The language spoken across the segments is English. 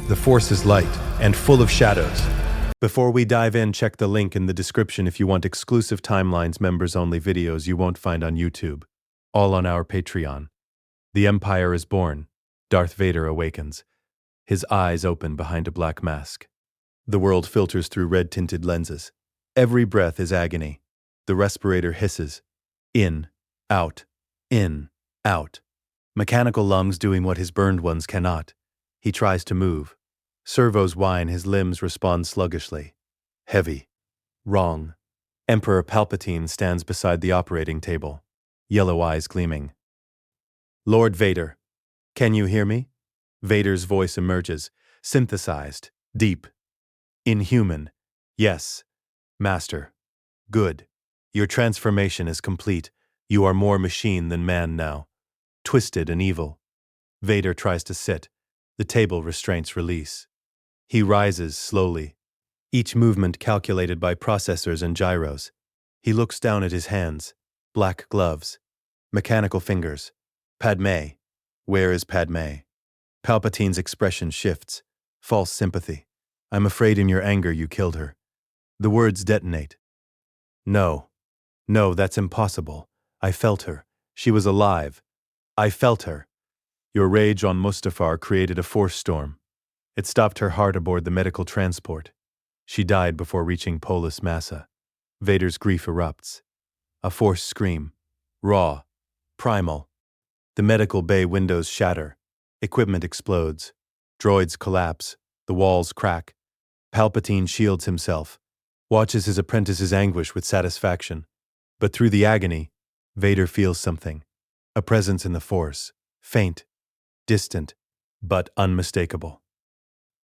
The Force is light and full of shadows. Before we dive in, check the link in the description if you want exclusive Timelines members-only videos you won't find on YouTube. All on our Patreon. The Empire is born. Darth Vader awakens. His eyes open behind a black mask. The world filters through red-tinted lenses. Every breath is agony. The respirator hisses. In, out, in, out. Mechanical lungs doing what his burned ones cannot. He tries to move. Servos whine, his limbs respond sluggishly. Heavy. Wrong. Emperor Palpatine stands beside the operating table, yellow eyes gleaming. Lord Vader, can you hear me? Vader's voice emerges, synthesized, deep. Inhuman. Yes. Master. Good. Your transformation is complete. You are more machine than man now. Twisted and evil. Vader tries to sit. The table restraints release. He rises slowly, each movement calculated by processors and gyros. He looks down at his hands. Black gloves. Mechanical fingers. Padmé. Where is Padmé? Palpatine's expression shifts. False sympathy. I'm afraid in your anger you killed her. The words detonate. No. No, that's impossible. I felt her. She was alive. I felt her. Your rage on Mustafar created a force storm. It stopped her heart aboard the medical transport. She died before reaching Polis Massa. Vader's grief erupts. A force scream. Raw. Primal. The medical bay windows shatter. Equipment explodes. Droids collapse. The walls crack. Palpatine shields himself. Watches his apprentice's anguish with satisfaction. But through the agony, Vader feels something. A presence in the Force. Faint. Distant, but unmistakable.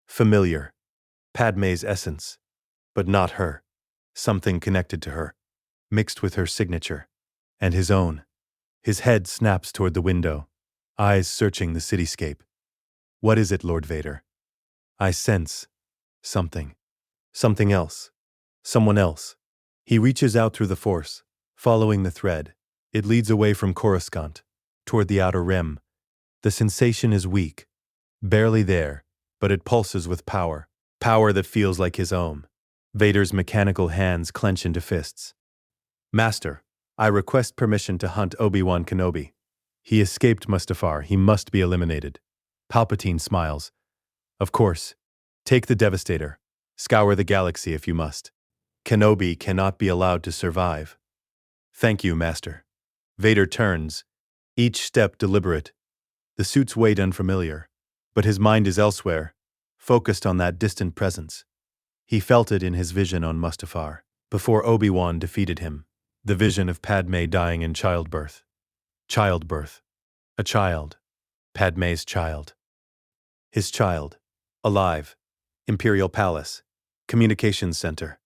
Familiar. Padmé's essence, but not her. Something connected to her, mixed with her signature, and his own. His head snaps toward the window, eyes searching the cityscape. What is it, Lord Vader? I sense something. Something else. Someone else. He reaches out through the Force, following the thread. It leads away from Coruscant, toward the outer rim. The sensation is weak, barely there, but it pulses with power, power that feels like his own. Vader's mechanical hands clench into fists. Master, I request permission to hunt Obi-Wan Kenobi. He escaped Mustafar. He must be eliminated. Palpatine smiles. Of course. Take the Devastator. Scour the galaxy if you must. Kenobi cannot be allowed to survive. Thank you, Master. Vader turns, each step deliberate. The suit's weight unfamiliar, but his mind is elsewhere, focused on that distant presence. He felt it in his vision on Mustafar, before Obi-Wan defeated him, the vision of Padmé dying in childbirth. Childbirth. A child. Padmé's child. His child. Alive. Imperial Palace. Communications Center.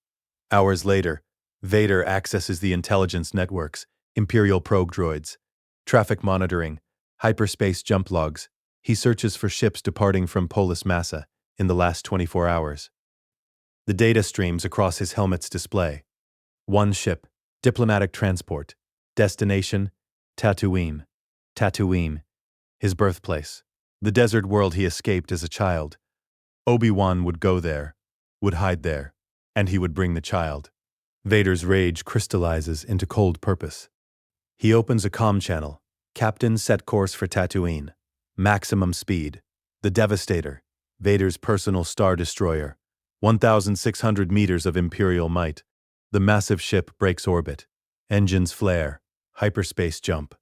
Hours later, Vader accesses the intelligence networks, Imperial probe droids, traffic monitoring, hyperspace jump logs. He searches for ships departing from Polis Massa in the last 24 hours. The data streams across his helmet's display. One ship, diplomatic transport, destination, Tatooine. Tatooine, his birthplace, the desert world he escaped as a child. Obi-Wan would go there, would hide there, and he would bring the child. Vader's rage crystallizes into cold purpose. He opens a comm channel. Captain, set course for Tatooine. Maximum speed. The Devastator, Vader's personal star destroyer. 1,600 meters of Imperial might. The massive ship breaks orbit. Engines flare. Hyperspace jump.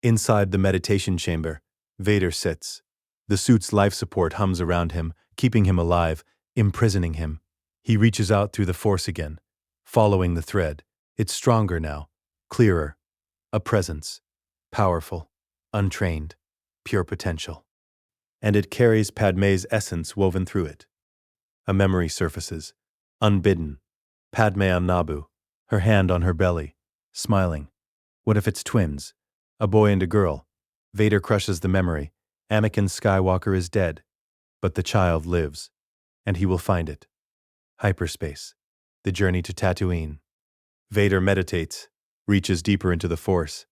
Inside the meditation chamber, Vader sits. The suit's life support hums around him, keeping him alive, imprisoning him. He reaches out through the Force again, following the thread. It's stronger now, clearer. A presence. Powerful, untrained, pure potential. And it carries Padmé's essence woven through it. A memory surfaces, unbidden. Padmé on Naboo, her hand on her belly, smiling. What if it's twins? A boy and a girl. Vader crushes the memory. Anakin Skywalker is dead. But the child lives, and he will find it. Hyperspace. The journey to Tatooine. Vader meditates, reaches deeper into the Force.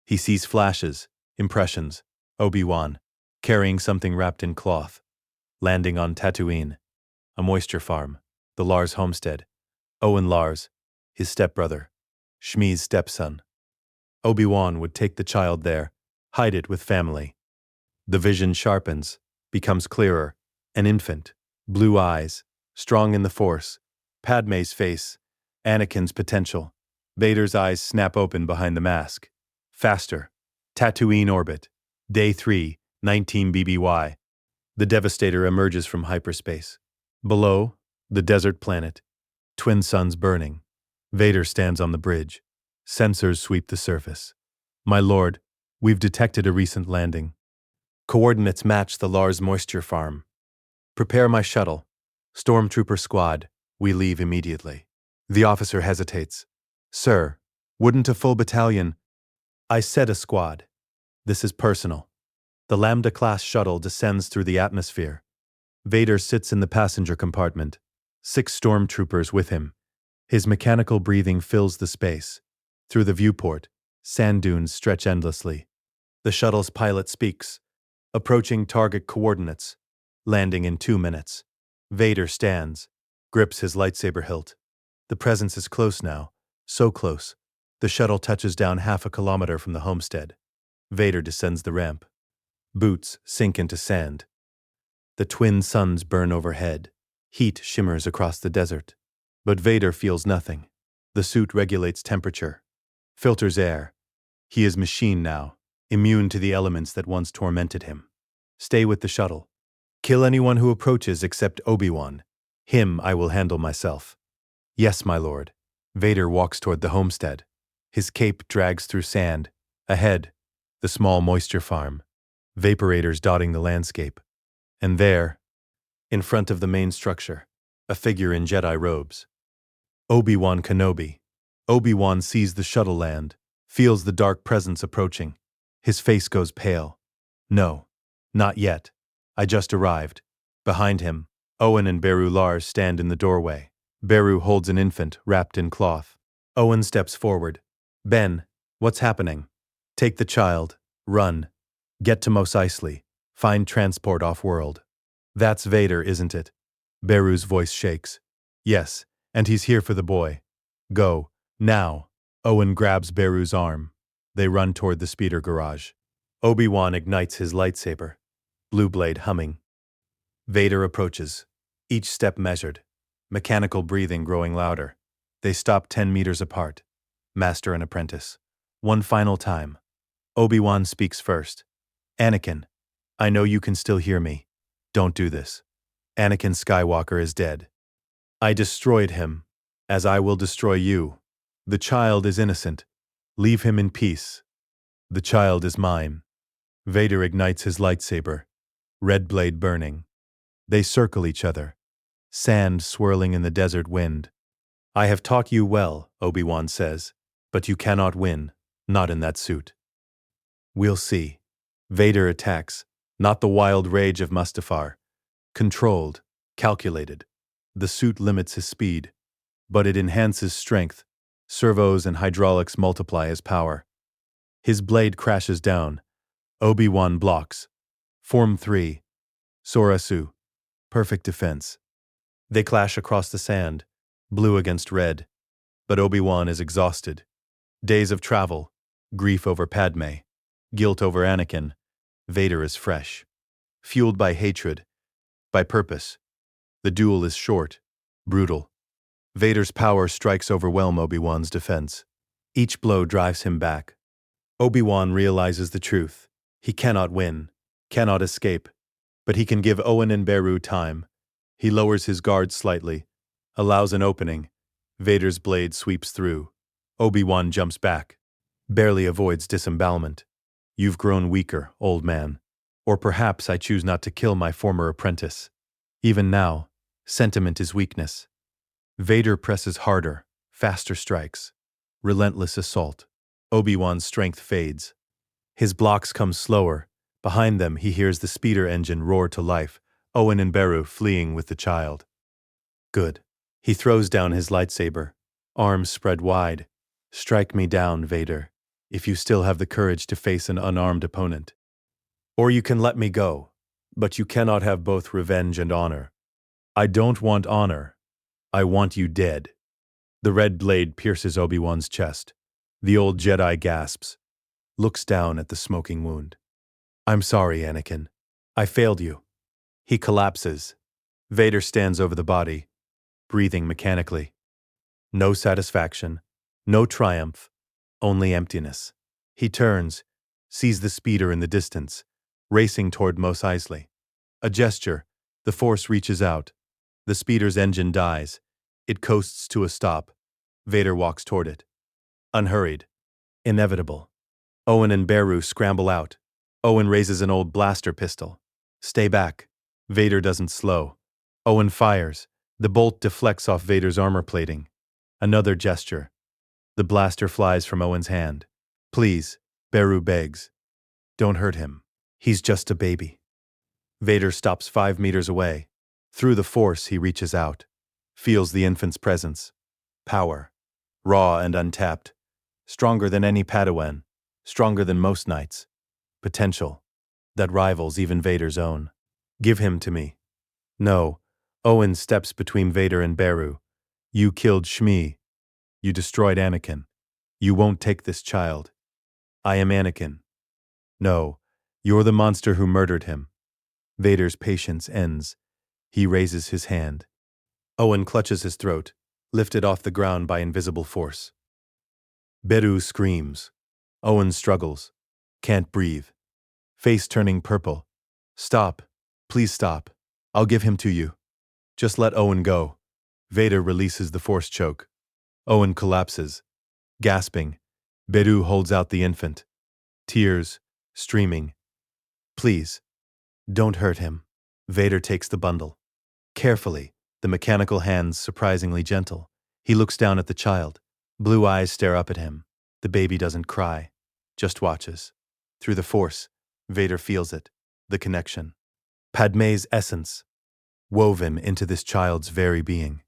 He sees flashes, impressions. Obi-Wan, carrying something wrapped in cloth. landing on Tatooine, a moisture farm, the Lars homestead. Owen Lars, his stepbrother, Shmi's stepson. Obi-Wan would take the child there, hide it with family. The vision sharpens, becomes clearer. An infant, blue eyes, strong in the Force. Padmé's face, Anakin's potential. Vader's eyes snap open behind the mask. Faster. Tatooine orbit. Day 3, 19 BBY. The Devastator emerges from hyperspace. Below, the desert planet. Twin suns burning. Vader stands on the bridge. Sensors sweep the surface. My lord, we've detected a recent landing. Coordinates match the Lars moisture farm. Prepare my shuttle. Stormtrooper squad, we leave immediately. The officer hesitates. Sir, wouldn't a full battalion? I said a squad. This is personal. The Lambda-class shuttle descends through the atmosphere. Vader sits in the passenger compartment. 6 stormtroopers with him. His mechanical breathing fills the space. Through the viewport, sand dunes stretch endlessly. The shuttle's pilot speaks. Approaching target coordinates. Landing in 2 minutes. Vader stands, grips his lightsaber hilt. The presence is close now, so close. The shuttle touches down 1/2 kilometer from the homestead. Vader descends the ramp. Boots sink into sand. The twin suns burn overhead. Heat shimmers across the desert. But Vader feels nothing. The suit regulates temperature, filters air. He is machine now, immune to the elements that once tormented him. Stay with the shuttle. Kill anyone who approaches except Obi-Wan. Him I will handle myself. Yes, my lord. Vader walks toward the homestead. His cape drags through sand. Ahead, the small moisture farm. Vaporators dotting the landscape. And there, in front of the main structure, a figure in Jedi robes. Obi-Wan Kenobi. Obi-Wan sees the shuttle land, feels the dark presence approaching. His face goes pale. No, not yet. I just arrived. Behind him, Owen and Beru Lars stand in the doorway. Beru holds an infant wrapped in cloth. Owen steps forward. Ben, what's happening? Take the child. Run. Get to Mos Eisley. Find transport off-world. That's Vader, isn't it? Beru's voice shakes. Yes, and he's here for the boy. Go, now. Owen grabs Beru's arm. They run toward the speeder garage. Obi-Wan ignites his lightsaber, blue blade humming. Vader approaches, each step measured, mechanical breathing growing louder. They stop 10 meters apart, master and apprentice. One final time. Obi-Wan speaks first. Anakin, I know you can still hear me. Don't do this. Anakin Skywalker is dead. I destroyed him, as I will destroy you. The child is innocent. Leave him in peace. The child is mine. Vader ignites his lightsaber, red blade burning. They circle each other, sand swirling in the desert wind. I have taught you well, Obi-Wan says, but you cannot win, not in that suit. We'll see. Vader attacks, not the wild rage of Mustafar. Controlled, calculated. The suit limits his speed, but it enhances strength. Servos and hydraulics multiply his power. His blade crashes down. Obi-Wan blocks. Form 3. Sorasu. Perfect defense. They clash across the sand, blue against red. But Obi-Wan is exhausted. Days of travel, grief over Padmé, guilt over Anakin. Vader is fresh. Fueled by hatred, by purpose. The duel is short, brutal. Vader's power strikes overwhelm Obi-Wan's defense. Each blow drives him back. Obi-Wan realizes the truth. He cannot win, cannot escape, but he can give Owen and Beru time. He lowers his guard slightly, allows an opening. Vader's blade sweeps through. Obi-Wan jumps back, barely avoids disembowelment. You've grown weaker, old man. Or perhaps I choose not to kill my former apprentice. Even now, sentiment is weakness. Vader presses harder, faster strikes. Relentless assault. Obi-Wan's strength fades. His blocks come slower. Behind them, he hears the speeder engine roar to life. Owen and Beru fleeing with the child. Good. He throws down his lightsaber, arms spread wide. Strike me down, Vader, if you still have the courage to face an unarmed opponent. Or you can let me go. But you cannot have both revenge and honor. I don't want honor. I want you dead. The red blade pierces Obi-Wan's chest. The old Jedi gasps, looks down at the smoking wound. I'm sorry, Anakin. I failed you. He collapses. Vader stands over the body, breathing mechanically. No satisfaction, no triumph, only emptiness. He turns, sees the speeder in the distance, racing toward Mos Eisley. A gesture, the Force reaches out. The speeder's engine dies. It coasts to a stop. Vader walks toward it. Unhurried. Inevitable. Owen and Beru scramble out. Owen raises an old blaster pistol. Stay back. Vader doesn't slow. Owen fires. The bolt deflects off Vader's armor plating. Another gesture. The blaster flies from Owen's hand. Please, Beru begs. Don't hurt him. He's just a baby. Vader stops 5 meters away. Through the Force, he reaches out. Feels the infant's presence. Power. Raw and untapped. Stronger than any Padawan. Stronger than most knights. Potential. That rivals even Vader's own. Give him to me. No. Owen steps between Vader and Beru. You killed Shmi. You destroyed Anakin. You won't take this child. I am Anakin. No. You're the monster who murdered him. Vader's patience ends. He raises his hand. Owen clutches his throat, lifted off the ground by invisible force. Beru screams. Owen struggles. Can't breathe. Face turning purple. Stop. Please stop. I'll give him to you. Just let Owen go. Vader releases the Force choke. Owen collapses. Gasping. Beru holds out the infant. Tears. Streaming. Please. Don't hurt him. Vader takes the bundle. Carefully, the mechanical hands surprisingly gentle. He looks down at the child. Blue eyes stare up at him. The baby doesn't cry, just watches. Through the Force, Vader feels it, the connection. Padmé's essence, woven into this child's very being.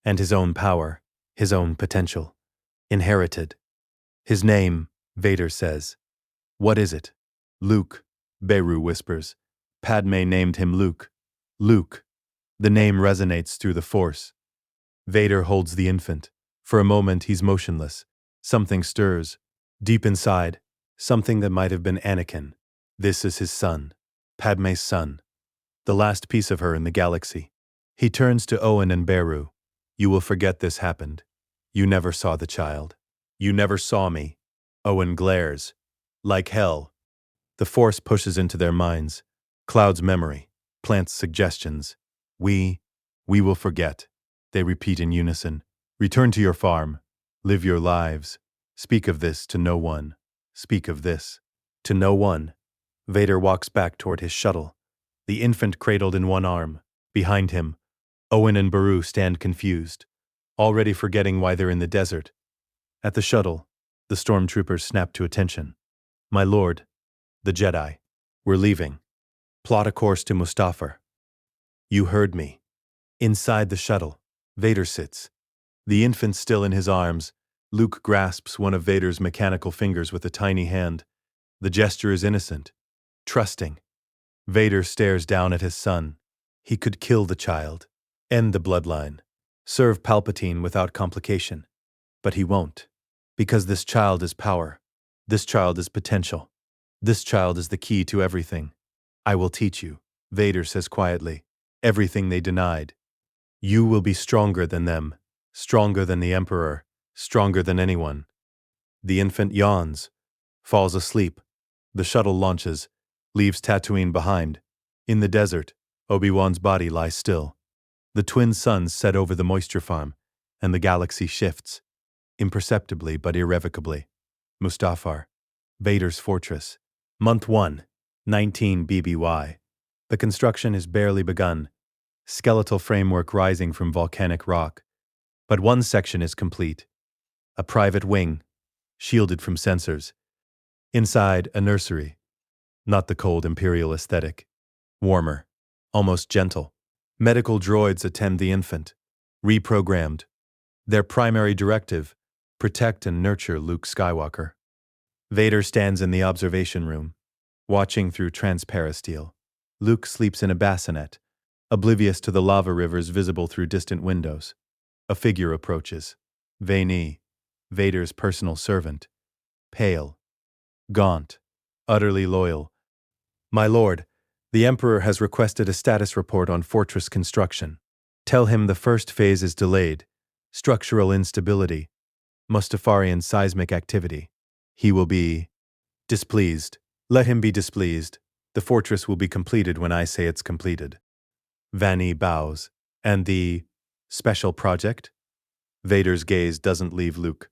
And his own power, his own potential. Inherited. His name, Vader says. What is it? Luke, Beru whispers. Padmé named him Luke. Luke. The name resonates through the Force. Vader holds the infant. For a moment, he's motionless. Something stirs. Deep inside, something that might have been Anakin. This is his son. Padmé's son. The last piece of her in the galaxy. He turns to Owen and Beru. You will forget this happened. You never saw the child. You never saw me. Owen glares. Like hell. The Force pushes into their minds. Clouds memory. Plants suggestions. We will forget. They repeat in unison. Return to your farm. Live your lives. Speak of this to no one. Speak of this to no one. Vader walks back toward his shuttle. The infant cradled in one arm. Behind him, Owen and Beru stand confused, already forgetting why they're in the desert. At the shuttle, the stormtroopers snap to attention. My lord, the Jedi, we're leaving. Plot a course to Mustafar. You heard me. Inside the shuttle, Vader sits. The infant still in his arms. Luke grasps one of Vader's mechanical fingers with a tiny hand. The gesture is innocent, trusting. Vader stares down at his son. He could kill the child, end the bloodline, serve Palpatine without complication. But he won't. Because this child is power. This child is potential. This child is the key to everything. I will teach you, Vader says quietly, everything they denied. You will be stronger than them, stronger than the Emperor, stronger than anyone. The infant yawns, falls asleep. The shuttle launches, leaves Tatooine behind. In the desert, Obi-Wan's body lies still. The twin suns set over the moisture farm, and the galaxy shifts, imperceptibly but irrevocably. Mustafar, Vader's fortress. Month 1, 19 BBY. The construction is barely begun, skeletal framework rising from volcanic rock. But one section is complete. A private wing, shielded from sensors. Inside, a nursery. Not the cold imperial aesthetic. Warmer, almost gentle. Medical droids attend the infant, reprogrammed. Their primary directive, protect and nurture Luke Skywalker. Vader stands in the observation room, watching through transparasteel. Luke sleeps in a bassinet, oblivious to the lava rivers visible through distant windows. A figure approaches. Padmé, Vader's personal servant. Pale, gaunt, utterly loyal. My lord, the Emperor has requested a status report on fortress construction. Tell him the first phase is delayed. Structural instability. Mustafarian seismic activity. He will be displeased. Let him be displeased. The fortress will be completed when I say it's completed. Padmé bows. And the special project? Vader's gaze doesn't leave Luke.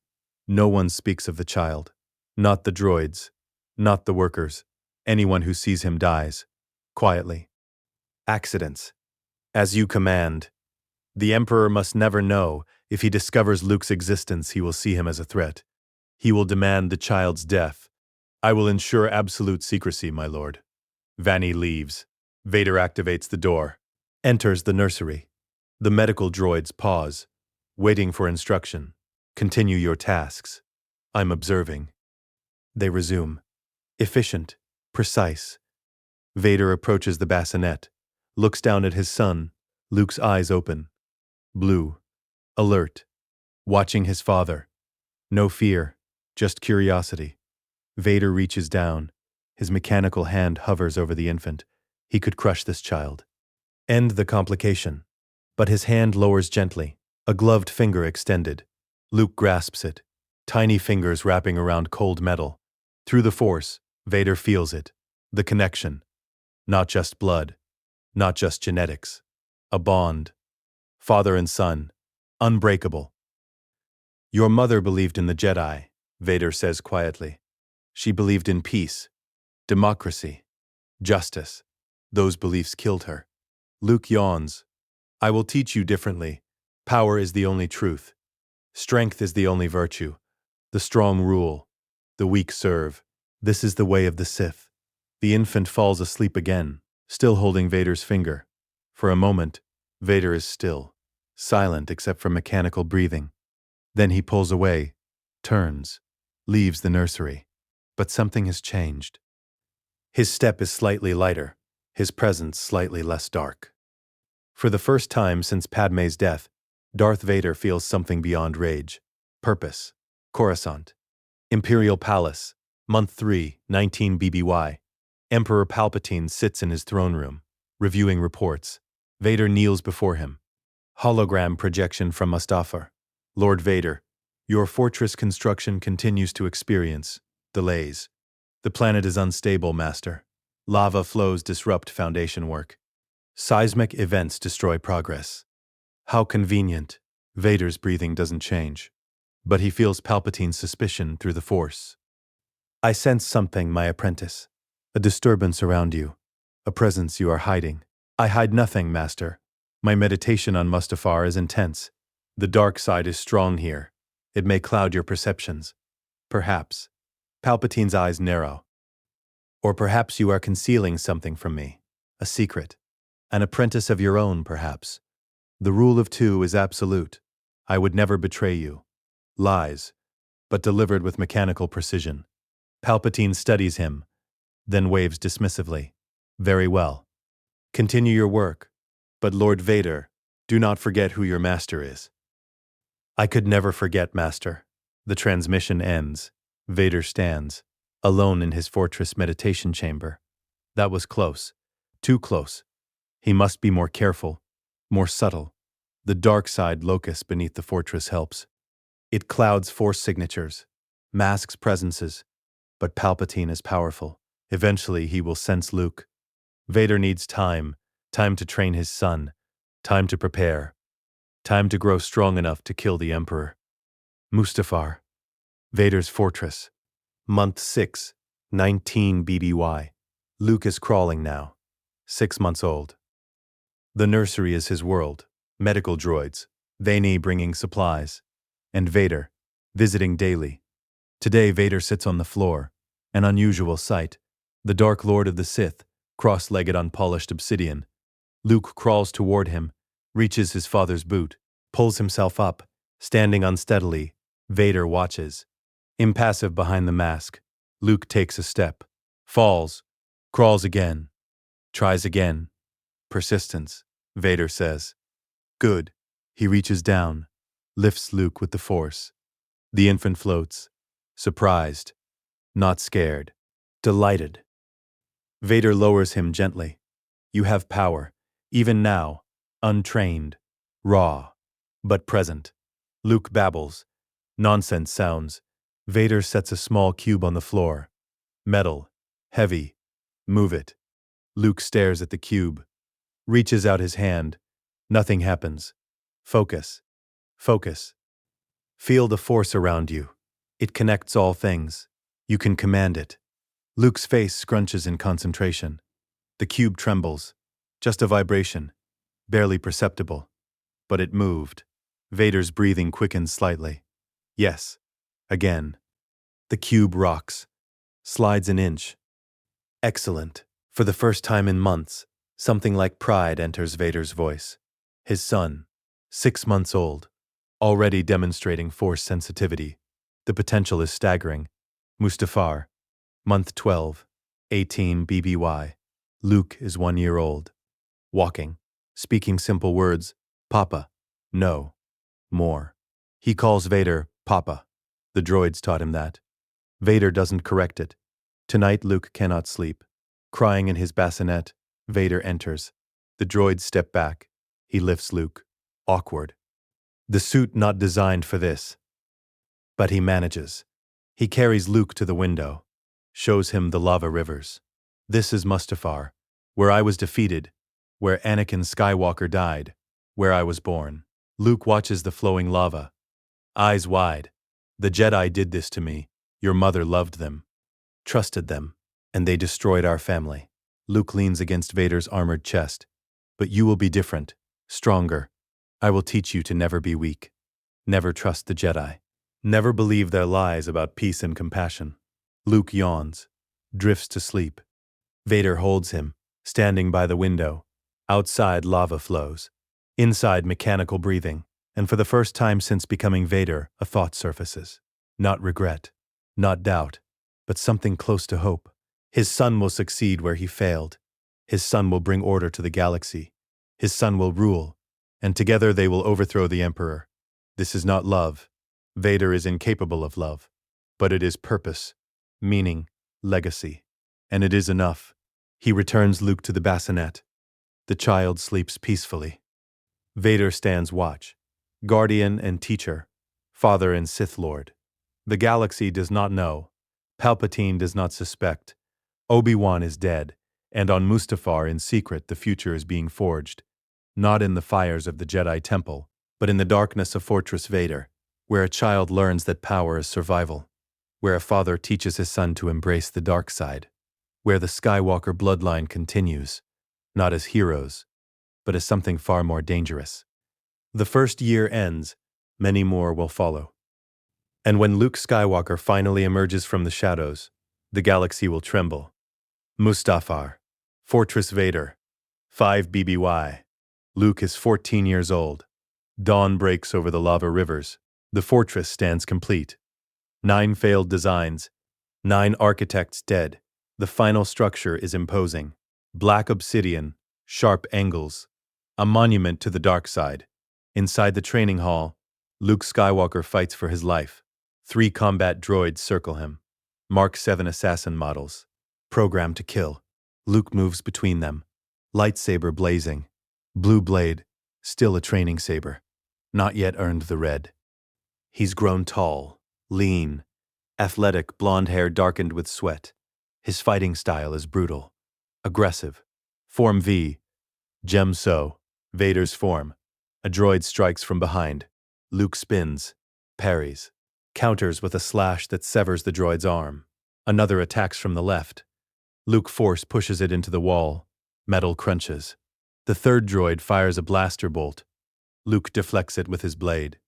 No one speaks of the child. Not the droids. Not the workers. Anyone who sees him dies. Quietly. Accidents. As you command. The Emperor must never know. If he discovers Luke's existence, he will see him as a threat. He will demand the child's death. I will ensure absolute secrecy, my lord. Padmé leaves. Vader activates the door. Enters the nursery. The medical droids pause, waiting for instruction. Continue your tasks. I'm observing. They resume. Efficient. Precise. Vader approaches the bassinet, looks down at his son. Luke's eyes open. Blue. Alert. Watching his father. No fear, just curiosity. Vader reaches down. His mechanical hand hovers over the infant. He could crush this child. End the complication. But his hand lowers gently, a gloved finger extended. Luke grasps it, tiny fingers wrapping around cold metal. Through the Force, Vader feels it. The connection. Not just blood. Not just genetics. A bond. Father and son. Unbreakable. Your mother believed in the Jedi, Vader says quietly. She believed in peace, democracy, justice. Those beliefs killed her. Luke yawns. I will teach you differently. Power is the only truth. Strength is the only virtue. The strong rule. The weak serve. This is the way of the Sith. The infant falls asleep again, still holding Vader's finger. For a moment, Vader is still, silent except for mechanical breathing. Then he pulls away, turns, leaves the nursery. But something has changed. His step is slightly lighter, his presence slightly less dark. For the first time since Padmé's death, Darth Vader feels something beyond rage. Purpose. Coruscant. Imperial Palace. Month 3, 19 BBY. Emperor Palpatine sits in his throne room, reviewing reports. Vader kneels before him. Hologram projection from Mustafar. Lord Vader, your fortress construction continues to experience delays. The planet is unstable, Master. Lava flows disrupt foundation work. Seismic events destroy progress. How convenient. Vader's breathing doesn't change. But he feels Palpatine's suspicion through the Force. I sense something, my apprentice. A disturbance around you. A presence you are hiding. I hide nothing, Master. My meditation on Mustafar is intense. The dark side is strong here. It may cloud your perceptions. Perhaps. Palpatine's eyes narrow. Or perhaps you are concealing something from me. A secret. An apprentice of your own, perhaps. The rule of two is absolute. I would never betray you. Lies, but delivered with mechanical precision. Palpatine studies him, then waves dismissively. Very well. Continue your work. But Lord Vader, do not forget who your master is. I could never forget, Master. The transmission ends. Vader stands, alone in his fortress meditation chamber. That was close. Too close. He must be more careful, more subtle. The dark side locus beneath the fortress helps. It clouds Force signatures, masks presences. But Palpatine is powerful. Eventually he will sense Luke. Vader needs time to train his son, time to prepare, time to grow strong enough to kill the Emperor. Mustafar. Vader's fortress. Month 6, 19 BBY. Luke is crawling now. 6 months old. The nursery is his world. Medical droids. Padmé bringing supplies. And Vader, visiting daily. Today Vader sits on the floor. An unusual sight. The Dark Lord of the Sith, cross-legged on polished obsidian. Luke crawls toward him, reaches his father's boot, pulls himself up, standing unsteadily. Vader watches. Impassive behind the mask, Luke takes a step, falls, crawls again, Tries again. Persistence. Vader says. Good. He reaches down, lifts Luke with the Force. The infant floats. Surprised. Not scared. Delighted. Vader lowers him gently. You have power, even now, untrained, raw, but present. Luke babbles. Nonsense sounds. Vader sets a small cube on the floor. Metal. Heavy. Move it. Luke stares at the cube. Reaches out his hand. Nothing happens. Focus. Focus. Feel the Force around you. It connects all things. You can command it. Luke's face scrunches in concentration. The cube trembles. Just a vibration. Barely perceptible. But it moved. Vader's breathing quickens slightly. Yes. Again. The cube rocks. Slides an inch. Excellent. For the first time in months, something like pride enters Vader's voice. His son, 6 months old, already demonstrating Force sensitivity. The potential is staggering. Mustafar, month 12, 18 BBY. Luke is 1 year old. Walking, speaking simple words, Papa, no, more. He calls Vader Papa. The droids taught him that. Vader doesn't correct it. Tonight Luke cannot sleep. Crying in his bassinet, Vader enters. The droids step back. He lifts Luke. Awkward. The suit not designed for this. But he manages. He carries Luke to the window. Shows him the lava rivers. This is Mustafar, where I was defeated, where Anakin Skywalker died, where I was born. Luke watches the flowing lava. Eyes wide. The Jedi did this to me. Your mother loved them. Trusted them. And they destroyed our family. Luke leans against Vader's armored chest. But you will be different. Stronger. I will teach you to never be weak. Never trust the Jedi. Never believe their lies about peace and compassion. Luke yawns. Drifts to sleep. Vader holds him, standing by the window. Outside lava flows. Inside mechanical breathing. And for the first time since becoming Vader, a thought surfaces. Not regret. Not doubt. But something close to hope. His son will succeed where he failed. His son will bring order to the galaxy. His son will rule. And together they will overthrow the Emperor. This is not love. Vader is incapable of love. But it is purpose, meaning, legacy. And it is enough. He returns Luke to the bassinet. The child sleeps peacefully. Vader stands watch. Guardian and teacher. Father and Sith Lord. The galaxy does not know. Palpatine does not suspect. Obi-Wan is dead, and on Mustafar in secret the future is being forged. Not in the fires of the Jedi Temple, but in the darkness of Fortress Vader, where a child learns that power is survival, where a father teaches his son to embrace the dark side, where the Skywalker bloodline continues, not as heroes, but as something far more dangerous. The first year ends, many more will follow. And when Luke Skywalker finally emerges from the shadows, the galaxy will tremble. Mustafar, Fortress Vader, 5 BBY. Luke is 14 years old. Dawn breaks over the lava rivers. The fortress stands complete. 9 failed designs. 9 architects dead. The final structure is imposing. Black obsidian, sharp angles. A monument to the dark side. Inside the training hall, Luke Skywalker fights for his life. 3 combat droids circle him. Mark 7 assassin models. Programmed to kill. Luke moves between them. Lightsaber blazing. Blue blade, still a training saber. Not yet earned the red. He's grown tall, lean, athletic, blonde hair darkened with sweat. His fighting style is brutal, aggressive. Form V. Gemso, Vader's form. A droid strikes from behind. Luke spins, parries, counters with a slash that severs the droid's arm. Another attacks from the left. Luke Force pushes it into the wall. Metal crunches. The third droid fires a blaster bolt. Luke deflects it with his blade.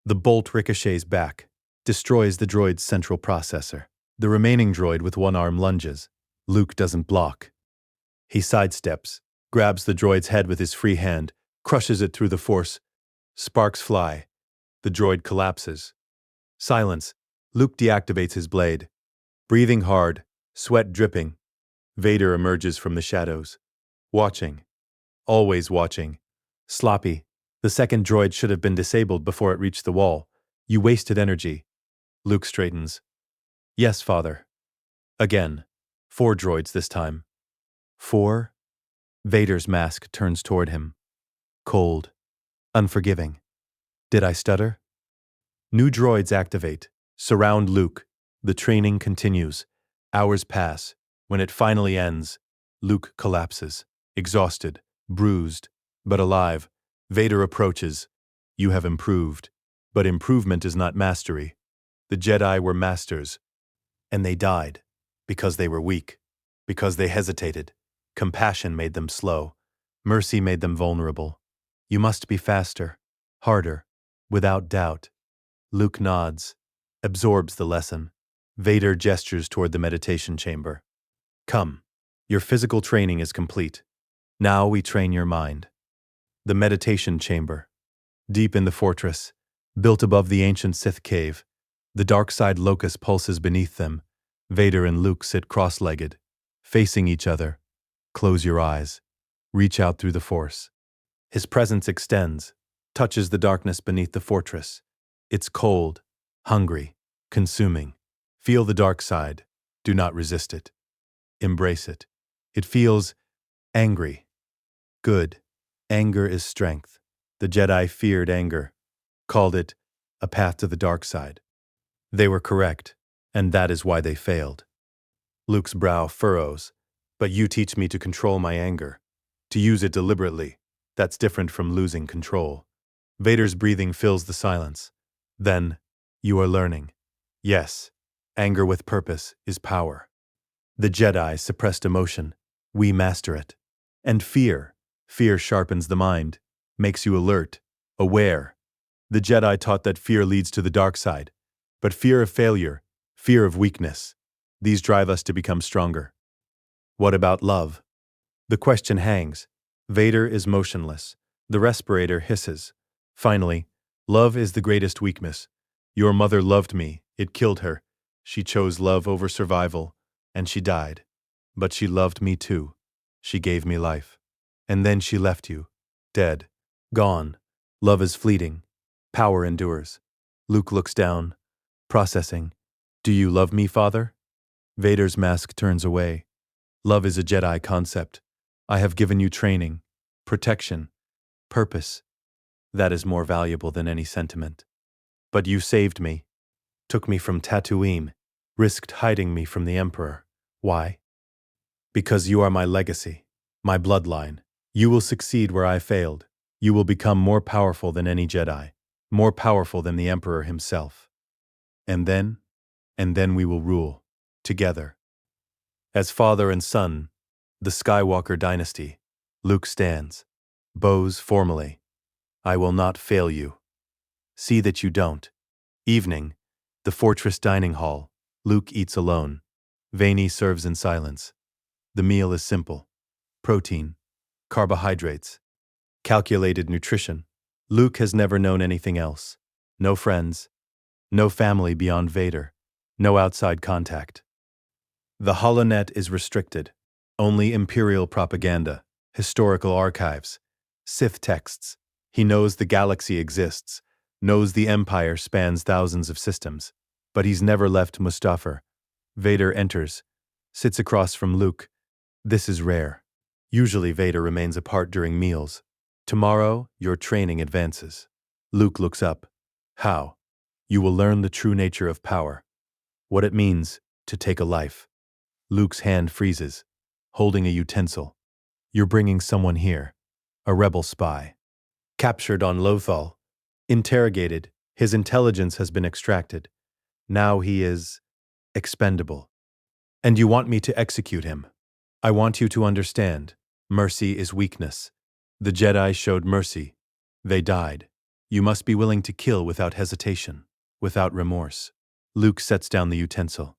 The bolt ricochets back, destroys the droid's central processor. The remaining droid with one arm lunges. Luke doesn't block. He sidesteps, grabs the droid's head with his free hand, crushes it through the Force. Sparks fly. The droid collapses. Silence. Luke deactivates his blade. Breathing hard, sweat dripping, Vader emerges from the shadows. Watching. Always watching. Sloppy. The second droid should have been disabled before it reached the wall. You wasted energy. Luke straightens. Yes, father. Again. 4 droids this time. 4? Vader's mask turns toward him. Cold. Unforgiving. Did I stutter? New droids activate. Surround Luke. The training continues. Hours pass. When it finally ends, Luke collapses. Exhausted. Bruised. But alive. Vader approaches. You have improved. But improvement is not mastery. The Jedi were masters. And they died. Because they were weak. Because they hesitated. Compassion made them slow. Mercy made them vulnerable. You must be faster. Harder. Without doubt. Luke nods. Absorbs the lesson. Vader gestures toward the meditation chamber. Come. Your physical training is complete. Now we train your mind. The meditation chamber. Deep in the fortress. Built above the ancient Sith cave. The dark side locus pulses beneath them. Vader and Luke sit cross-legged, facing each other. Close your eyes. Reach out through the Force. His presence extends, touches the darkness beneath the fortress. It's cold, hungry, consuming. Feel the dark side. Do not resist it. Embrace it. It feels angry. Good. Anger is strength. The Jedi feared anger, called it a path to the dark side. They were correct, and that is why they failed. Luke's brow furrows. But you teach me to control my anger. To use it deliberately. That's different from losing control. Vader's breathing fills the silence. Then, you are learning. Yes, anger with purpose is power. The Jedi suppressed emotion. We master it. And fear. Fear sharpens the mind, makes you alert, aware. The Jedi taught that fear leads to the dark side. But fear of failure, fear of weakness, these drive us to become stronger. What about love? The question hangs. Vader is motionless. The respirator hisses. Finally, love is the greatest weakness. Your mother loved me. It killed her. She chose love over survival, and she died. But she loved me too. She gave me life. And then she left you. Dead. Gone. Love is fleeting. Power endures. Luke looks down. Processing. Do you love me, Father? Vader's mask turns away. Love is a Jedi concept. I have given you training, protection, purpose. That is more valuable than any sentiment. But you saved me, took me from Tatooine, risked hiding me from the Emperor. Why? Because you are my legacy, my bloodline. You will succeed where I failed. You will become more powerful than any Jedi, more powerful than the Emperor himself. And then we will rule, together. As father and son, the Skywalker dynasty, Luke stands, bows formally. I will not fail you. See that you don't. Evening, the fortress dining hall, Luke eats alone. Vaney serves in silence. The meal is simple. Protein, carbohydrates, calculated nutrition. Luke has never known anything else. No friends, no family beyond Vader, no outside contact. The holonet is restricted. Only Imperial propaganda, historical archives, Sith texts. He knows the galaxy exists, knows the Empire spans thousands of systems, but he's never left Mustafar. Vader enters, sits across from Luke. This is rare. Usually Vader remains apart during meals. Tomorrow, your training advances. Luke looks up. How? You will learn the true nature of power. What it means to take a life. Luke's hand freezes, holding a utensil. You're bringing someone here. A rebel spy. Captured on Lothal. Interrogated. His intelligence has been extracted. Now he is expendable. And you want me to execute him. I want you to understand. Mercy is weakness. The Jedi showed mercy. They died. You must be willing to kill without hesitation, without remorse. Luke sets down the utensil.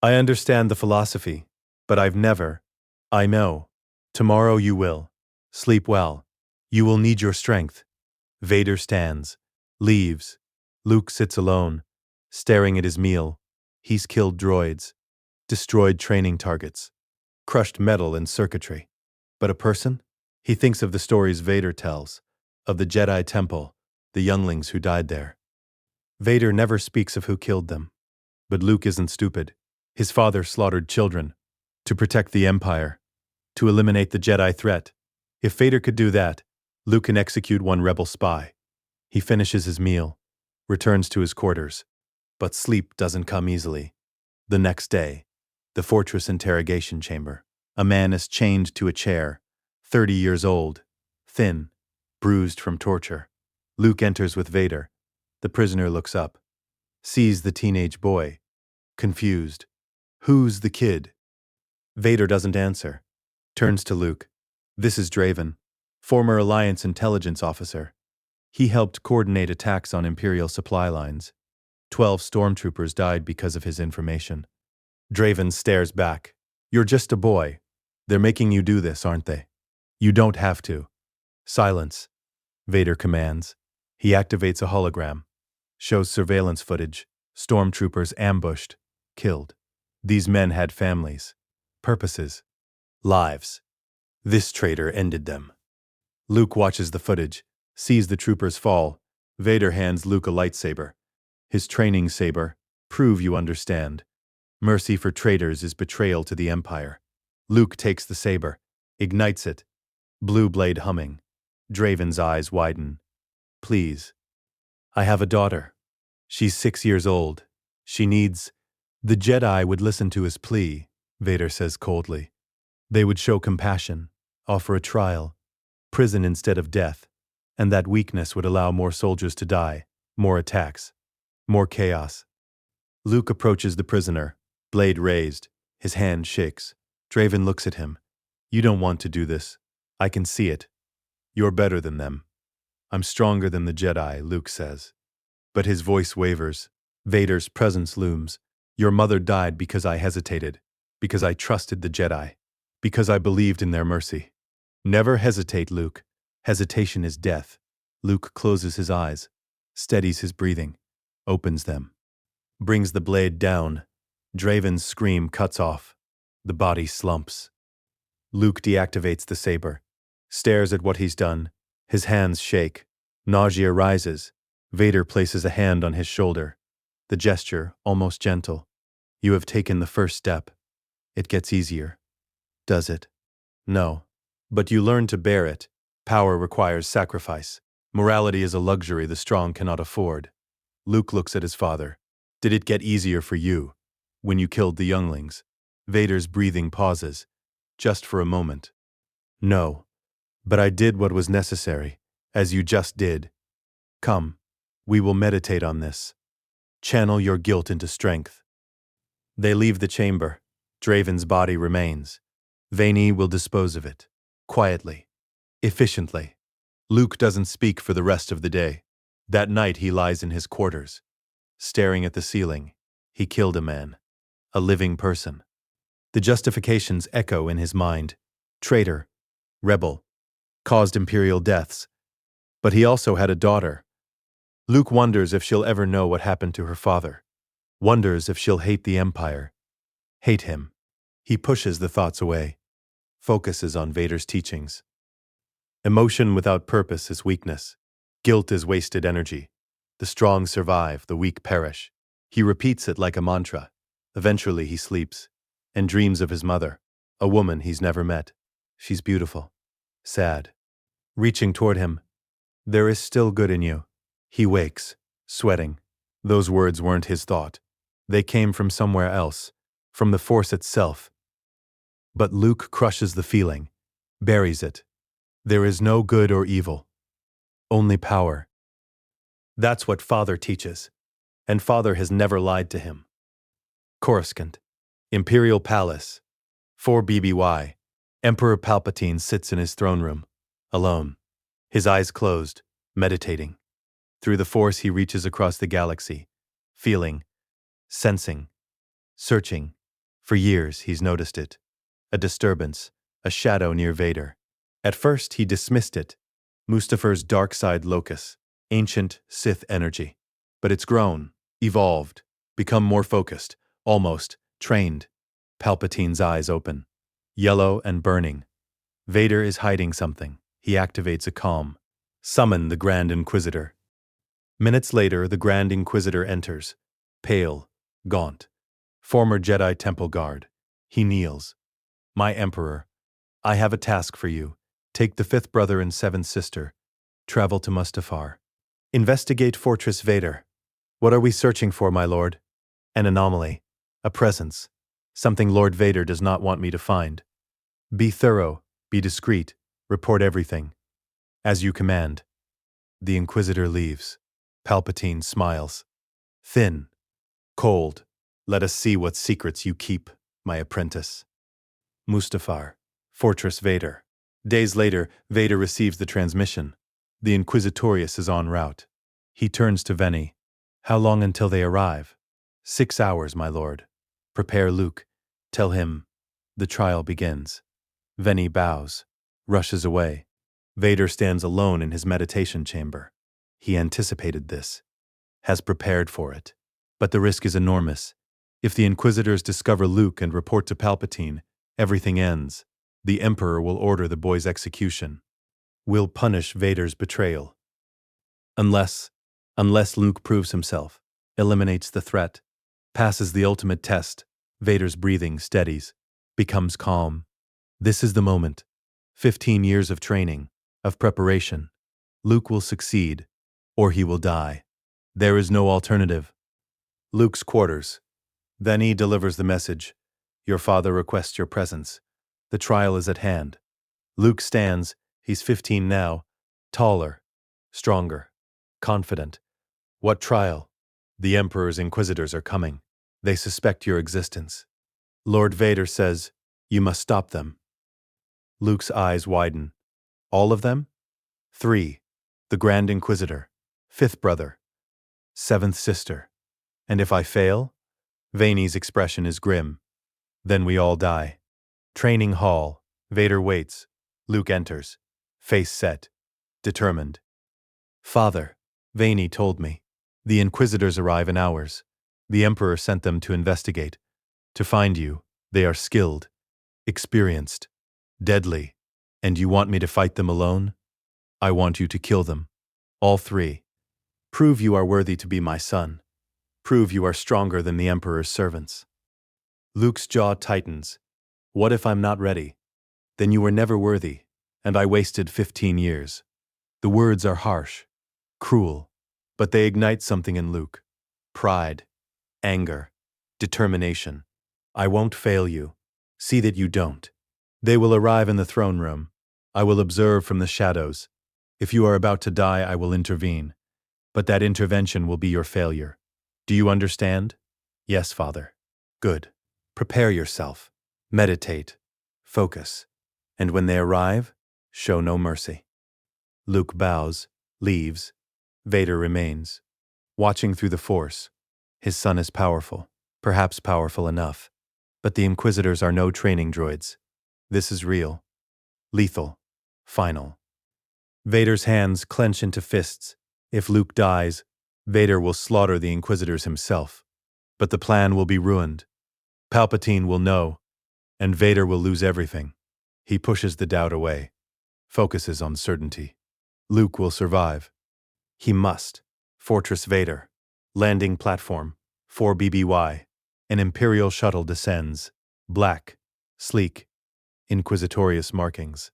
I understand the philosophy, but I know. Tomorrow you will. Sleep well. You will need your strength. Vader stands, leaves. Luke sits alone, staring at his meal. He's killed droids, destroyed training targets, crushed metal and circuitry. But a person? He thinks of the stories Vader tells, of the Jedi Temple, the younglings who died there. Vader never speaks of who killed them. But Luke isn't stupid. His father slaughtered children to protect the Empire, to eliminate the Jedi threat. If Vader could do that, Luke can execute one rebel spy. He finishes his meal, returns to his quarters. But sleep doesn't come easily. The next day, the fortress interrogation chamber. A man is chained to a chair, 30 years old, thin, bruised from torture. Luke enters with Vader. The prisoner looks up, sees the teenage boy, confused. Who's the kid? Vader doesn't answer. Turns to Luke. This is Draven, former Alliance intelligence officer. He helped coordinate attacks on Imperial supply lines. 12 stormtroopers died because of his information. Draven stares back. You're just a boy. They're making you do this, aren't they? You don't have to. Silence, Vader commands. He activates a hologram. Shows surveillance footage. Stormtroopers ambushed, killed. These men had families, purposes, lives. This traitor ended them. Luke watches the footage, sees the troopers fall. Vader hands Luke a lightsaber. His training saber. Prove you understand. Mercy for traitors is betrayal to the Empire. Luke takes the saber, ignites it. Blue blade humming. Draven's eyes widen. Please. I have a daughter. She's 6 years old. She needs... The Jedi would listen to his plea, Vader says coldly. They would show compassion, offer a trial, prison instead of death, and that weakness would allow more soldiers to die, more attacks, more chaos. Luke approaches the prisoner, blade raised. His hand shakes. Draven looks at him. You don't want to do this. I can see it. You're better than them. I'm stronger than the Jedi, Luke says. But his voice wavers. Vader's presence looms. Your mother died because I hesitated, because I trusted the Jedi, because I believed in their mercy. Never hesitate, Luke. Hesitation is death. Luke closes his eyes, steadies his breathing, opens them, brings the blade down. Draven's scream cuts off. The body slumps. Luke deactivates the saber, stares at what he's done. His hands shake. Nausea rises. Vader places a hand on his shoulder. The gesture, almost gentle. You have taken the first step. It gets easier. Does it? No. But you learn to bear it. Power requires sacrifice. Morality is a luxury the strong cannot afford. Luke looks at his father. Did it get easier for you when you killed the younglings? Vader's breathing pauses, just for a moment. No. But I did what was necessary, as you just did. Come, we will meditate on this. Channel your guilt into strength. They leave the chamber. Draven's body remains. Vaini will dispose of it. Quietly. Efficiently. Luke doesn't speak for the rest of the day. That night he lies in his quarters. Staring at the ceiling. He killed a man. A living person. The justifications echo in his mind. Traitor. Rebel. Caused Imperial deaths. But he also had a daughter. Luke wonders if she'll ever know what happened to her father. Wonders if she'll hate the Empire. Hate him. He pushes the thoughts away. Focuses on Vader's teachings. Emotion without purpose is weakness. Guilt is wasted energy. The strong survive, the weak perish. He repeats it like a mantra. Eventually he sleeps and dreams of his mother, a woman he's never met. She's beautiful. Sad. Reaching toward him. There is still good in you. He wakes, sweating. Those words weren't his thought. They came from somewhere else, from the Force itself. But Luke crushes the feeling, buries it. There is no good or evil, only power. That's what Father teaches, and Father has never lied to him. Coruscant, Imperial Palace, 4 BBY. Emperor Palpatine sits in his throne room, alone, his eyes closed, meditating. Through the Force he reaches across the galaxy, feeling, sensing, searching. For years he's noticed it. A disturbance, a shadow near Vader. At first he dismissed it. Mustafar's dark side locus, ancient Sith energy. But it's grown, evolved, become more focused, almost trained. Palpatine's eyes open, yellow and burning. Vader is hiding something. He activates a calm. Summon the Grand Inquisitor. Minutes later, the Grand Inquisitor enters. Pale, gaunt. Former Jedi Temple Guard. He kneels. My Emperor, I have a task for you. Take the fifth brother and seventh sister. Travel to Mustafar. Investigate Fortress Vader. What are we searching for, my lord? An anomaly. A presence. Something Lord Vader does not want me to find. Be thorough. Be discreet. Report everything. As you command. The Inquisitor leaves. Palpatine smiles. Thin. Cold. Let us see what secrets you keep, my apprentice. Mustafar. Fortress Vader. Days later, Vader receives the transmission. The Inquisitorius is en route. He turns to Veni. How long until they arrive? 6 hours, my lord. Prepare Luke. Tell him. The trial begins. Veni bows. Rushes away. Vader stands alone in his meditation chamber. He anticipated this. Has prepared for it. But the risk is enormous. If the Inquisitors discover Luke and report to Palpatine, everything ends. The Emperor will order the boy's execution. Will punish Vader's betrayal. Unless Luke proves himself, eliminates the threat, passes the ultimate test, Vader's breathing steadies, becomes calm. This is the moment. 15 years of training, of preparation. Luke will succeed, or he will die. There is no alternative. Luke's quarters. Then he delivers the message. Your father requests your presence. The trial is at hand. Luke stands, he's 15 now, taller, stronger, confident. What trial? The Emperor's Inquisitors are coming. They suspect your existence. Lord Vader says, you must stop them. Luke's eyes widen. All of them? 3. The Grand Inquisitor. 5th brother. 7th sister. And if I fail? Vani's expression is grim. Then we all die. Training hall. Vader waits. Luke enters. Face set. Determined. Father, Vani told me. The Inquisitors arrive in hours. The Emperor sent them to investigate. To find you. They are skilled. Experienced. Deadly. And you want me to fight them alone? I want you to kill them. All 3. Prove you are worthy to be my son. Prove you are stronger than the Emperor's servants. Luke's jaw tightens. What if I'm not ready? Then you were never worthy, and I wasted 15 years. The words are harsh, cruel, but they ignite something in Luke. Pride, anger, determination. I won't fail you. See that you don't. They will arrive in the throne room. I will observe from the shadows. If you are about to die, I will intervene. But that intervention will be your failure. Do you understand? Yes, Father. Good. Prepare yourself. Meditate. Focus. And when they arrive, show no mercy. Luke bows, leaves. Vader remains. Watching through the Force. His son is powerful, perhaps powerful enough. But the Inquisitors are no training droids. This is real. Lethal. Final. Vader's hands clench into fists. If Luke dies, Vader will slaughter the Inquisitors himself. But the plan will be ruined. Palpatine will know, and Vader will lose everything. He pushes the doubt away, focuses on certainty. Luke will survive. He must. Fortress Vader. Landing platform. 4 BBY. An Imperial shuttle descends. Black. Sleek. Inquisitorious markings.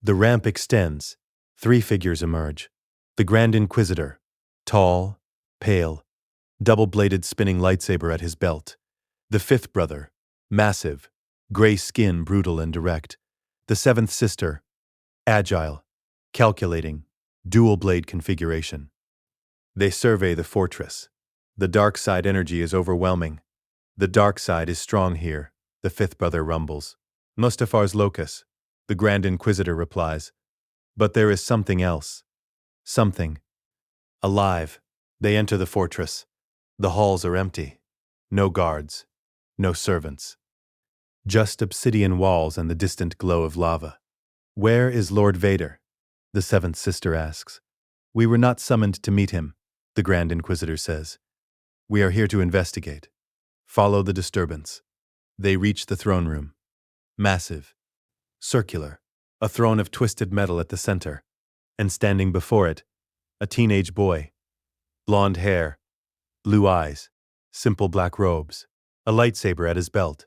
The ramp extends. 3 figures emerge. The Grand Inquisitor. Tall. Pale. Double-bladed spinning lightsaber at his belt. The 5th brother. Massive. Gray skin, brutal and direct. The 7th sister. Agile. Calculating. Dual-blade configuration. They survey the fortress. The dark side energy is overwhelming. The dark side is strong here, the 5th brother rumbles. Mustafar's locus, the Grand Inquisitor replies. But there is something else. Something. Alive. They enter the fortress. The halls are empty. No guards. No servants. Just obsidian walls and the distant glow of lava. Where is Lord Vader? The 7th sister asks. We were not summoned to meet him, the Grand Inquisitor says. We are here to investigate. Follow the disturbance. They reach the throne room. Massive. Circular. a throne of twisted metal at the center, and standing before it, a teenage boy. Blonde hair, blue eyes, simple black robes, a lightsaber at his belt.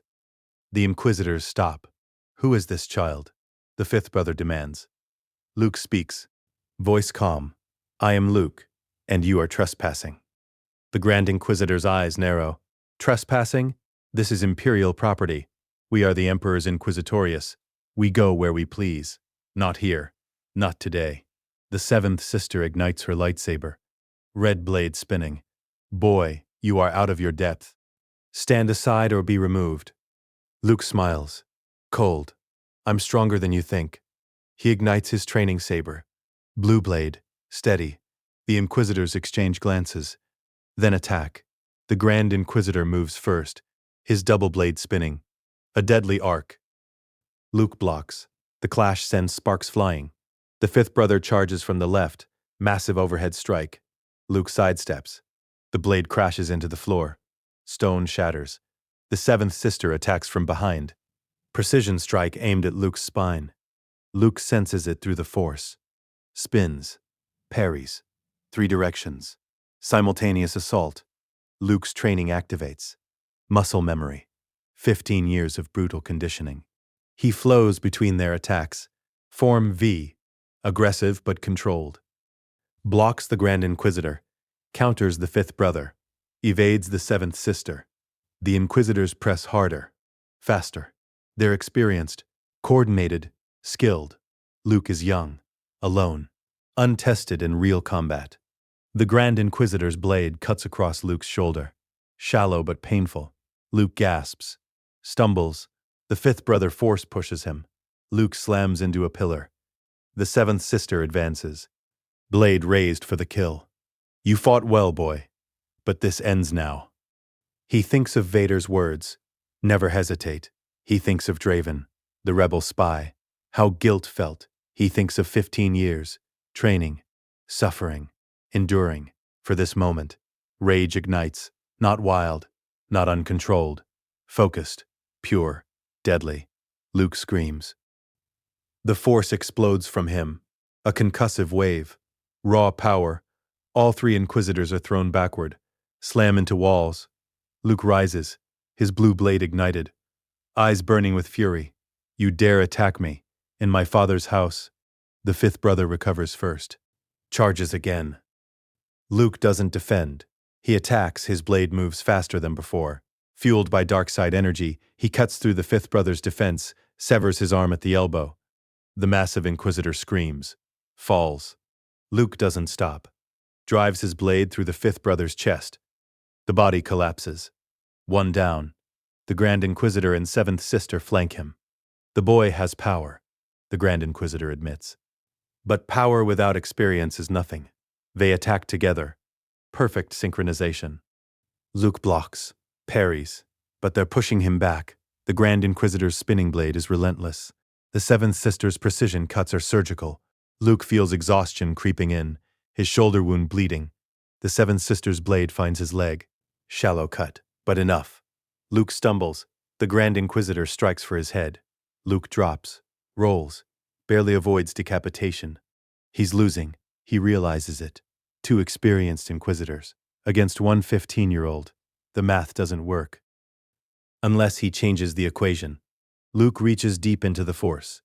The Inquisitors stop. Who is this child? The fifth brother demands. Luke speaks, voice calm. I am Luke, and you are trespassing. The Grand Inquisitor's eyes narrow. Trespassing? This is Imperial property. We are the Emperor's Inquisitorius. We go where we please. Not here. Not today. The seventh sister ignites her lightsaber. Red blade spinning. Boy, you are out of your depth. Stand aside or be removed. Luke smiles. Cold. I'm stronger than you think. He ignites his training saber. Blue blade. Steady. The Inquisitors exchange glances. Then attack. The Grand Inquisitor moves first, his double blade spinning. A deadly arc. Luke blocks. The clash sends sparks flying. The fifth brother charges from the left, massive overhead strike. Luke sidesteps. The blade crashes into the floor. Stone shatters. The seventh sister attacks from behind. Precision strike aimed at Luke's spine. Luke senses it through the Force. Spins. Parries. 3 directions. Simultaneous assault. Luke's training activates. Muscle memory. 15 years of brutal conditioning. He flows between their attacks. Form V. Aggressive but controlled. Blocks the Grand Inquisitor. Counters the fifth brother. Evades the seventh sister. The Inquisitors press harder. Faster. They're experienced. Coordinated. Skilled. Luke is young. Alone. Untested in real combat. The Grand Inquisitor's blade cuts across Luke's shoulder. Shallow but painful. Luke gasps. Stumbles. The fifth brother force pushes him. Luke slams into a pillar. The seventh sister advances. Blade raised for the kill. You fought well, boy. But this ends now. He thinks of Vader's words. Never hesitate. He thinks of Draven, the rebel spy. How guilt felt. He thinks of 15 years. Training. Suffering. Enduring. For this moment. Rage ignites. Not wild. Not uncontrolled. Focused. Pure. Deadly. Luke screams. The Force explodes from him. A concussive wave. Raw power. All 3 Inquisitors are thrown backward. Slam into walls. Luke rises. His blue blade ignited. Eyes burning with fury. You dare attack me. In my father's house. The fifth brother recovers first. Charges again. Luke doesn't defend. He attacks. His blade moves faster than before. Fueled by dark side energy, he cuts through the fifth brother's defense, severs his arm at the elbow. The massive Inquisitor screams. Falls. Luke doesn't stop. Drives his blade through the fifth brother's chest. The body collapses. 1 down. The Grand Inquisitor and seventh sister flank him. The boy has power, the Grand Inquisitor admits. But power without experience is nothing. They attack together. Perfect synchronization. Luke blocks, parries, but they're pushing him back. The Grand Inquisitor's spinning blade is relentless. The seventh sister's precision cuts are surgical. Luke feels exhaustion creeping in, his shoulder wound bleeding. The seventh sister's blade finds his leg. Shallow cut, but enough. Luke stumbles. The Grand Inquisitor strikes for his head. Luke drops, rolls, barely avoids decapitation. He's losing. He realizes it. 2 experienced Inquisitors against one 15-year-old. The math doesn't work. Unless he changes the equation. Luke reaches deep into the Force,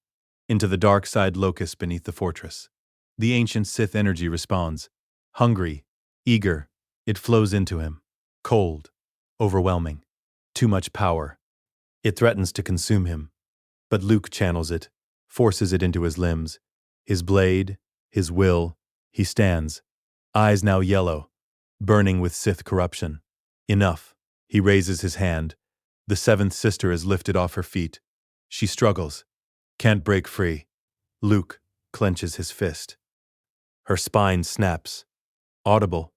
into the dark side locus beneath the fortress. The ancient Sith energy responds. Hungry, eager, it flows into him. Cold, overwhelming. Too much power. It threatens to consume him. But Luke channels it, forces it into his limbs. His blade, his will. He stands. Eyes now yellow, burning with Sith corruption. Enough. He raises his hand. The seventh sister is lifted off her feet. She struggles. Can't break free. Luke clenches his fist. Her spine snaps. Audible.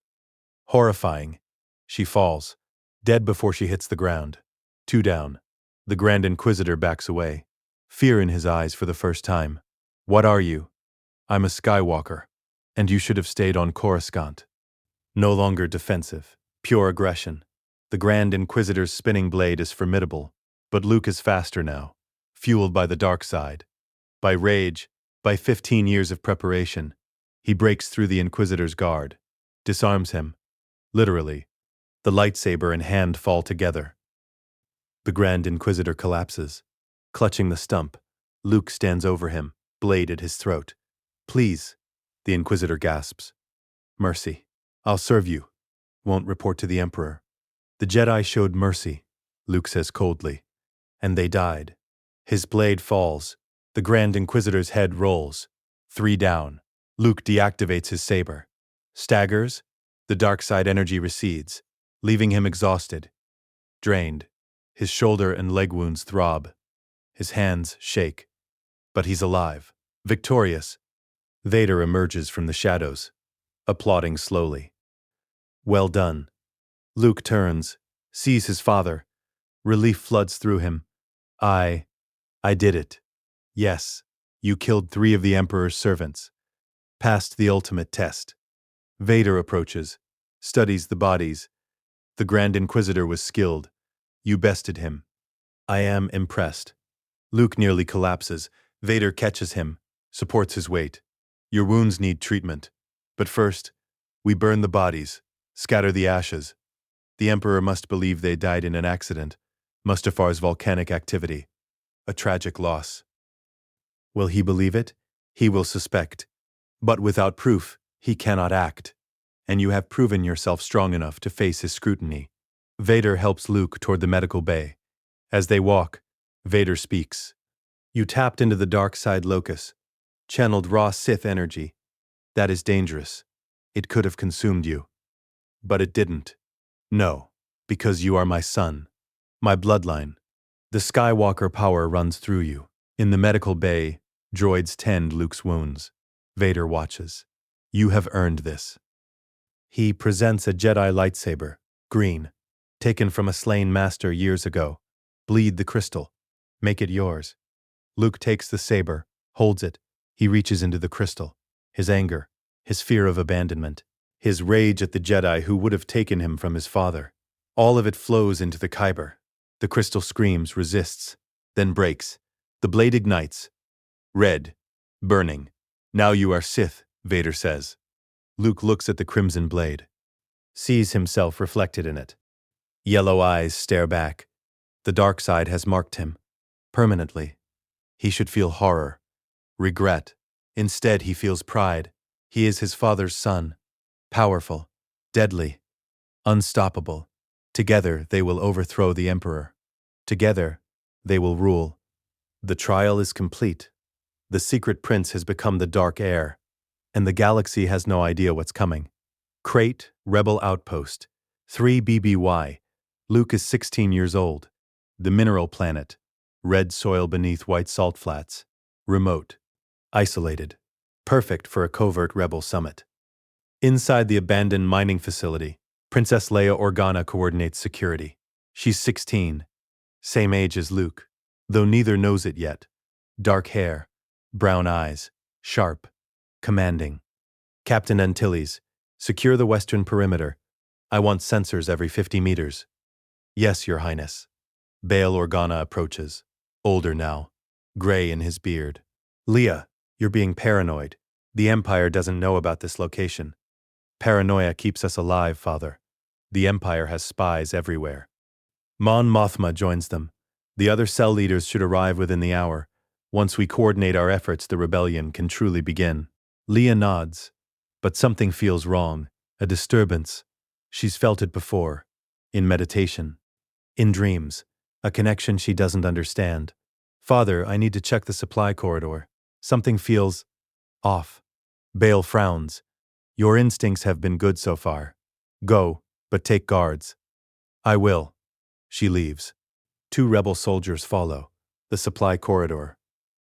Horrifying. She falls, dead before she hits the ground. 2 down. The Grand Inquisitor backs away. Fear in his eyes for the first time. What are you? I'm a Skywalker, and you should have stayed on Coruscant. No longer defensive. Pure aggression. The Grand Inquisitor's spinning blade is formidable, but Luke is faster now, fueled by the dark side. By rage, by 15 years of preparation, he breaks through the Inquisitor's guard, disarms him. Literally, the lightsaber and hand fall together. The Grand Inquisitor collapses. Clutching the stump, Luke stands over him, blade at his throat. "Please," the Inquisitor gasps. "Mercy. I'll serve you. Won't report to the Emperor." "The Jedi showed mercy," Luke says coldly. "And they died." His blade falls. The Grand Inquisitor's head rolls. 3 down. Luke deactivates his saber. Staggers. The dark side energy recedes, leaving him exhausted, drained. His shoulder and leg wounds throb. His hands shake. But he's alive. Victorious. Vader emerges from the shadows, applauding slowly. "Well done." Luke turns, sees his father. Relief floods through him. I did it. Yes, you killed 3 of the Emperor's servants. Passed the ultimate test." Vader approaches, studies the bodies. "The Grand Inquisitor was skilled. You bested him." "I am impressed." Luke nearly collapses. Vader catches him, supports his weight. "Your wounds need treatment. But first, we burn the bodies, scatter the ashes. The Emperor must believe they died in an accident, Mustafar's volcanic activity. A tragic loss." Will he believe it? He will suspect. But without proof, he cannot act. And you have proven yourself strong enough to face his scrutiny. Vader helps Luke toward the medical bay. As they walk, Vader speaks. "You tapped into the dark side locus, channeled raw Sith energy. That is dangerous. It could have consumed you. But it didn't. No, because you are my son, my bloodline. The Skywalker power runs through you." In the medical bay, droids tend Luke's wounds. Vader watches. "You have earned this." He presents a Jedi lightsaber, green, taken from a slain master years ago. "Bleed the crystal. Make it yours." Luke takes the saber, holds it. He reaches into the crystal. His anger, his fear of abandonment, his rage at the Jedi who would have taken him from his father. All of it flows into the kyber. The crystal screams, resists, then breaks. The blade ignites. Red, burning. "Now you are Sith," Vader says. Luke looks at the crimson blade, sees himself reflected in it. Yellow eyes stare back. The dark side has marked him. Permanently. He should feel horror, regret. Instead, he feels pride. He is his father's son. Powerful, deadly, unstoppable. Together, they will overthrow the Emperor. Together, they will rule. The trial is complete. The secret prince has become the dark heir, and the galaxy has no idea what's coming. Crate, Rebel Outpost, 3 BBY. Luke is 16 years old. The mineral planet. Red soil beneath white salt flats. Remote. Isolated. Perfect for a covert rebel summit. Inside the abandoned mining facility, Princess Leia Organa coordinates security. She's 16. Same age as Luke, though neither knows it yet. Dark hair, brown eyes, sharp, commanding. "Captain Antilles, secure the western perimeter. I want sensors every 50 meters. "Yes, Your Highness." Bail Organa approaches, older now, gray in his beard. "Leia, you're being paranoid. The Empire doesn't know about this location. Paranoia keeps us alive, Father. The Empire has spies everywhere." Mon Mothma joins them. "The other cell leaders should arrive within the hour. Once we coordinate our efforts, the rebellion can truly begin." Leia nods. But something feels wrong, a disturbance. She's felt it before, in meditation, in dreams, a connection she doesn't understand. "Father, I need to check the supply corridor. Something feels off." Bail frowns. "Your instincts have been good so far. Go, but take guards." "I will." She leaves. 2 rebel soldiers follow. The supply corridor.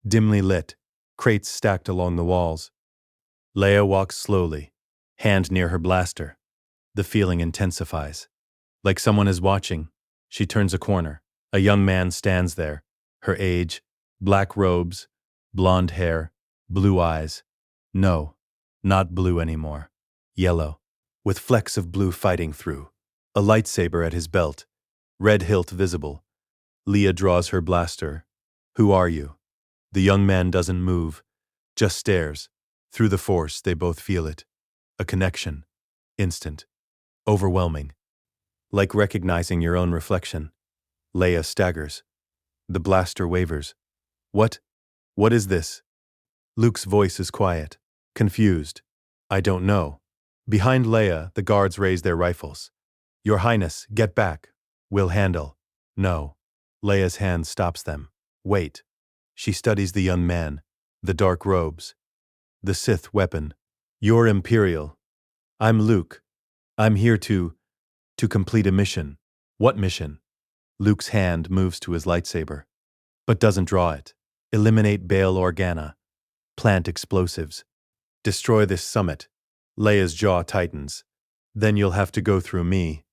Dimly lit, crates stacked along the walls. Leia walks slowly, hand near her blaster. The feeling intensifies. Like someone is watching, she turns a corner. A young man stands there. Her age, black robes, blonde hair, blue eyes. No, not blue anymore. Yellow, with flecks of blue fighting through. A lightsaber at his belt, red hilt visible. Leia draws her blaster. "Who are you?" The young man doesn't move, just stares. Through the Force, they both feel it. A connection. Instant. Overwhelming. Like recognizing your own reflection. Leia staggers. The blaster wavers. What? What is this? Luke's voice is quiet. Confused. I don't know. Behind Leia, the guards raise their rifles. Your Highness, get back. We'll handle. No. Leia's hand stops them. Wait. She studies the young man. The dark robes. The Sith weapon. You're Imperial. I'm Luke. I'm here to complete a mission. What mission? Luke's hand moves to his lightsaber, but doesn't draw it. Eliminate Bail Organa. Plant explosives. Destroy this summit. Leia's jaw tightens. Then you'll have to go through me.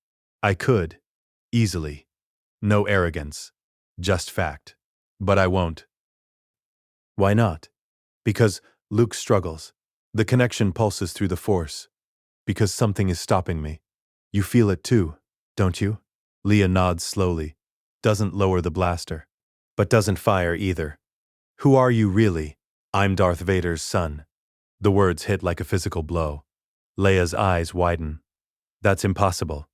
I could. Easily. No arrogance. Just fact. But I won't. Why not? Because Luke struggles. The connection pulses through the Force. Because something is stopping me. You feel it too, don't you? Leia nods slowly. Doesn't lower the blaster. But doesn't fire either. Who are you really? I'm Darth Vader's son. The words hit like a physical blow. Leia's eyes widen. That's impossible.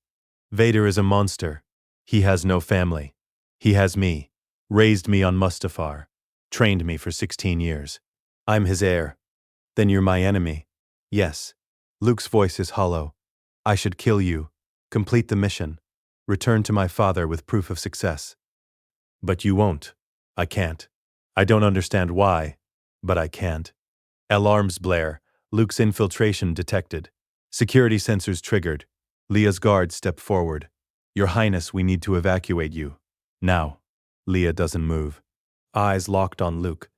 Vader is a monster. He has no family. He has me. Raised me on Mustafar. Trained me for 16 years. I'm his heir. Then you're my enemy. Yes. Luke's voice is hollow. I should kill you. Complete the mission. Return to my father with proof of success. But you won't. I can't. I don't understand why, but I can't. Alarms blare. Luke's infiltration detected. Security sensors triggered. Leia's guards step forward. Your Highness, we need to evacuate you. Now. Leia doesn't move. Eyes locked on Luke.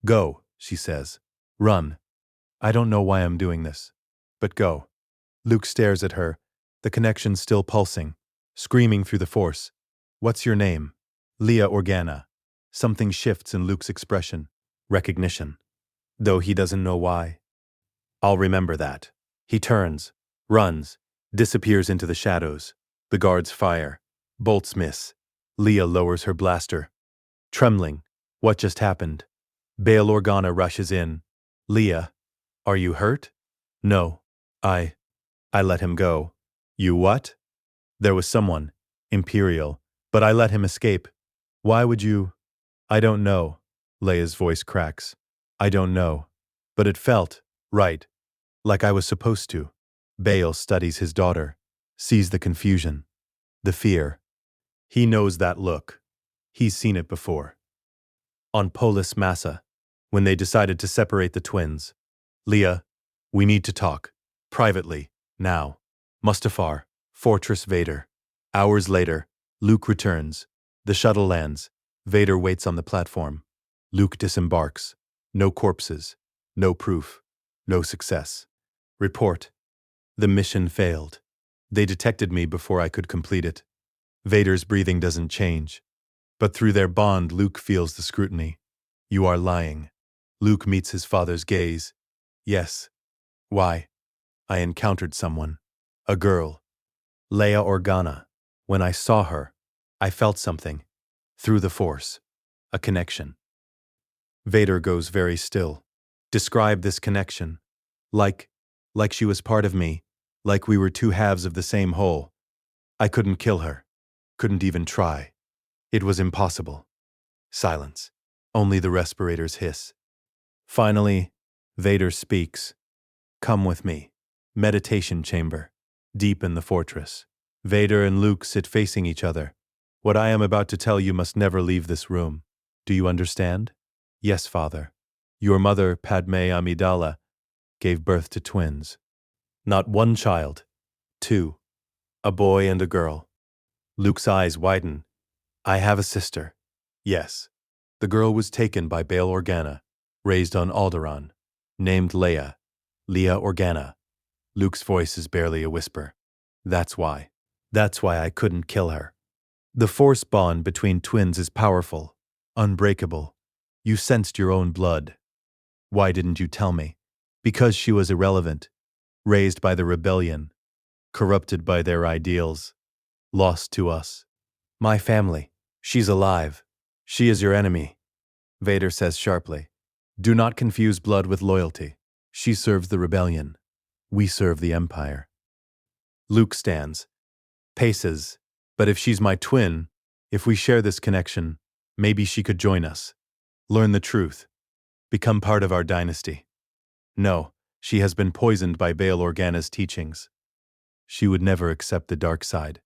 Go, she says. Run. I don't know why I'm doing this. But go. Luke stares at her, the connection still pulsing, screaming through the Force. What's your name? Leia Organa. Something shifts in Luke's expression. Recognition. Though he doesn't know why. I'll remember that. He turns, runs, disappears into the shadows. The guards fire. Bolts miss. Leia lowers her blaster. Trembling. What just happened? Bail Organa rushes in. Leia, are you hurt? No. I let him go. You what? There was someone, Imperial, but I let him escape. Why would you? I don't know. Leia's voice cracks. I don't know. But it felt right. Like I was supposed to. Bail studies his daughter, sees the confusion, the fear. He knows that look. He's seen it before. On Polis Massa, when they decided to separate the twins. Leia, we need to talk. Privately. Now. Mustafar. Fortress Vader. Hours later, Luke returns. The shuttle lands. Vader waits on the platform. Luke disembarks. No corpses. No proof. No success. Report. The mission failed. They detected me before I could complete it. Vader's breathing doesn't change. But through their bond, Luke feels the scrutiny. You are lying. Luke meets his father's gaze. Yes. Why? I encountered someone. A girl. Leia Organa. When I saw her, I felt something. Through the Force. A connection. Vader goes very still. Describe this connection. Like she was part of me. Like we were two halves of the same whole. I couldn't kill her. Couldn't even try. It was impossible. Silence. Only the respirators hiss. Finally, Vader speaks. Come with me. Meditation chamber. Deep in the fortress. Vader and Luke sit facing each other. What I am about to tell you must never leave this room. Do you understand? Yes, Father. Your mother, Padmé Amidala, gave birth to twins. Not one child. Two. A boy and a girl. Luke's eyes widen. I have a sister. Yes. The girl was taken by Bail Organa, raised on Alderaan, named Leia. Leia Organa. Luke's voice is barely a whisper. That's why. That's why I couldn't kill her. The Force bond between twins is powerful, unbreakable. You sensed your own blood. Why didn't you tell me? Because she was irrelevant, raised by the rebellion, corrupted by their ideals, lost to us. My family. She's alive. She is your enemy. Vader says sharply. Do not confuse blood with loyalty. She serves the rebellion. We serve the Empire. Luke stands, paces. But if she's my twin, if we share this connection, maybe she could join us. Learn the truth. Become part of our dynasty. No, she has been poisoned by Bail Organa's teachings. She would never accept the dark side.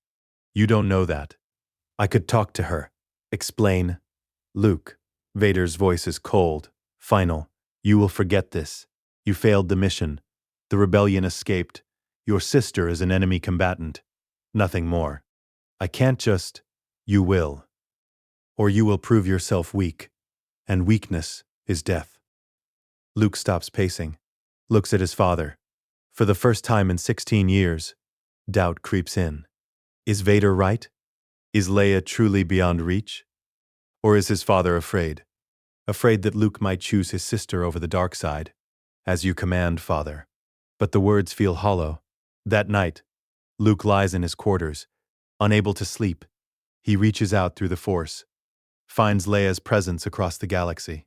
You don't know that. I could talk to her. Explain. Luke. Vader's voice is cold, final. You will forget this. You failed the mission. The rebellion escaped. Your sister is an enemy combatant. Nothing more. I can't just. You will. Or you will prove yourself weak. And weakness is death. Luke stops pacing, looks at his father. For the first time in 16 years, doubt creeps in. Is Vader right? Is Leia truly beyond reach? Or is his father afraid? Afraid that Luke might choose his sister over the dark side? As you command, father. But the words feel hollow. That night, Luke lies in his quarters, unable to sleep. He reaches out through the Force, finds Leia's presence across the galaxy.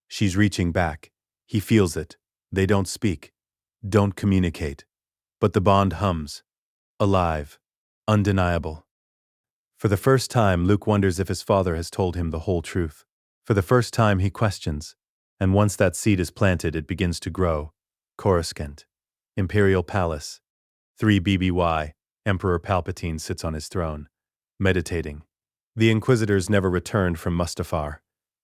She's reaching back. He feels it. They don't speak, don't communicate. But the bond hums. Alive. Undeniable. For the first time, Luke wonders if his father has told him the whole truth. For the first time, he questions. And once that seed is planted, it begins to grow. Coruscant. Imperial Palace. 3 BBY. Emperor Palpatine sits on his throne, meditating. The Inquisitors never returned from Mustafar.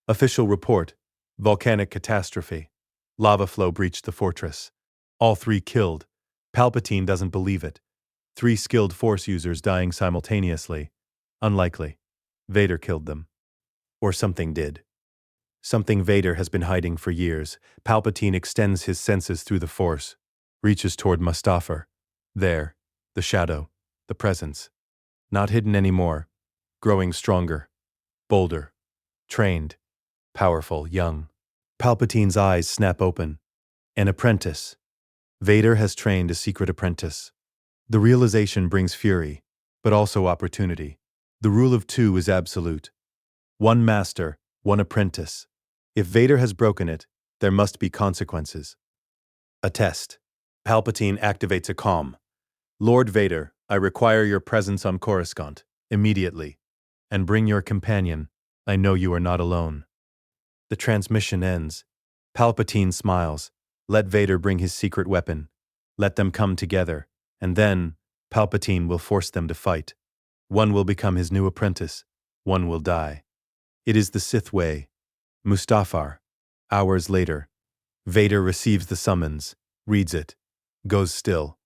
Official report. Volcanic catastrophe. Lava flow breached the fortress. All 3 killed. Palpatine doesn't believe it. 3 skilled Force users dying simultaneously. Unlikely. Vader killed them. Or something did. Something Vader has been hiding for years. Palpatine extends his senses through the Force, reaches toward Mustafar. There, the shadow, the presence. Not hidden anymore. Growing stronger, bolder, trained, powerful, young. Palpatine's eyes snap open. An apprentice. Vader has trained a secret apprentice. The realization brings fury, but also opportunity. The rule of 2 is absolute. 1 master, 1 apprentice. If Vader has broken it, there must be consequences. A test. Palpatine activates a comm. Lord Vader, I require your presence on Coruscant, immediately. And bring your companion. I know you are not alone. The transmission ends. Palpatine smiles. Let Vader bring his secret weapon. Let them come together. And then, Palpatine will force them to fight. One will become his new apprentice. One will die. It is the Sith way. Mustafar. Hours later. Vader receives the summons, reads it, goes still.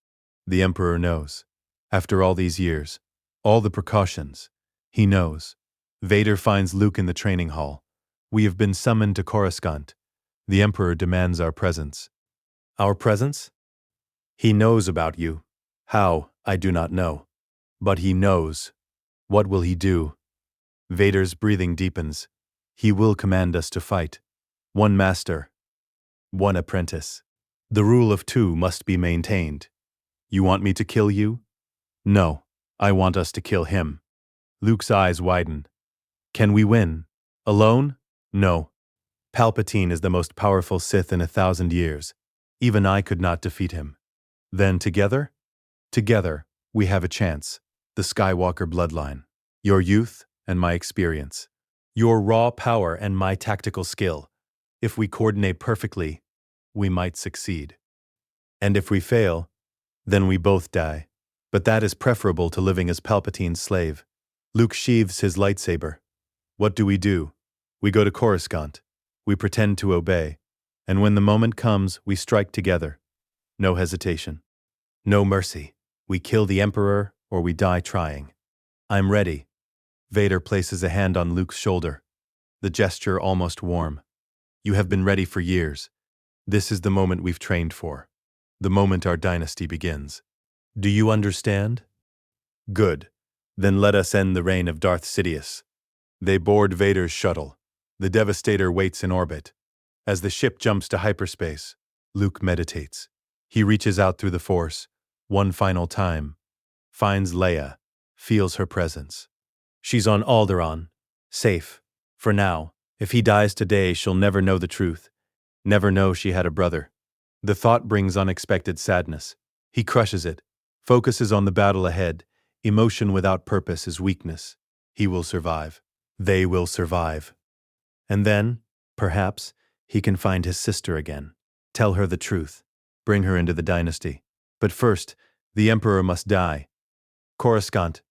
The Emperor knows. After all these years, all the precautions, he knows. Vader finds Luke in the training hall. We have been summoned to Coruscant. The Emperor demands our presence. Our presence? He knows about you. How, I do not know. But he knows. What will he do? Vader's breathing deepens. He will command us to fight. 1 master. 1 apprentice. The rule of 2 must be maintained. You want me to kill you? No, I want us to kill him. Luke's eyes widen. Can we win? Alone? No. Palpatine is the most powerful Sith in 1,000 years. Even I could not defeat him. Then together? Together, we have a chance. The Skywalker bloodline. Your youth and my experience. Your raw power and my tactical skill. If we coordinate perfectly, we might succeed. And if we fail, then we both die. But that is preferable to living as Palpatine's slave. Luke sheathes his lightsaber. What do? We go to Coruscant. We pretend to obey. And when the moment comes, we strike together. No hesitation. No mercy. We kill the Emperor or we die trying. I'm ready. Vader places a hand on Luke's shoulder. The gesture almost warm. You have been ready for years. This is the moment we've trained for. The moment our dynasty begins. Do you understand? Good. Then let us end the reign of Darth Sidious. They board Vader's shuttle. The Devastator waits in orbit. As the ship jumps to hyperspace, Luke meditates. He reaches out through the Force, one final time, finds Leia, feels her presence. She's on Alderaan, safe, for now. If he dies today, she'll never know the truth, never know she had a brother. The thought brings unexpected sadness. He crushes it, focuses on the battle ahead. Emotion without purpose is weakness. He will survive. They will survive. And then, perhaps, he can find his sister again. Tell her the truth. Bring her into the dynasty. But first, the emperor must die. Coruscant,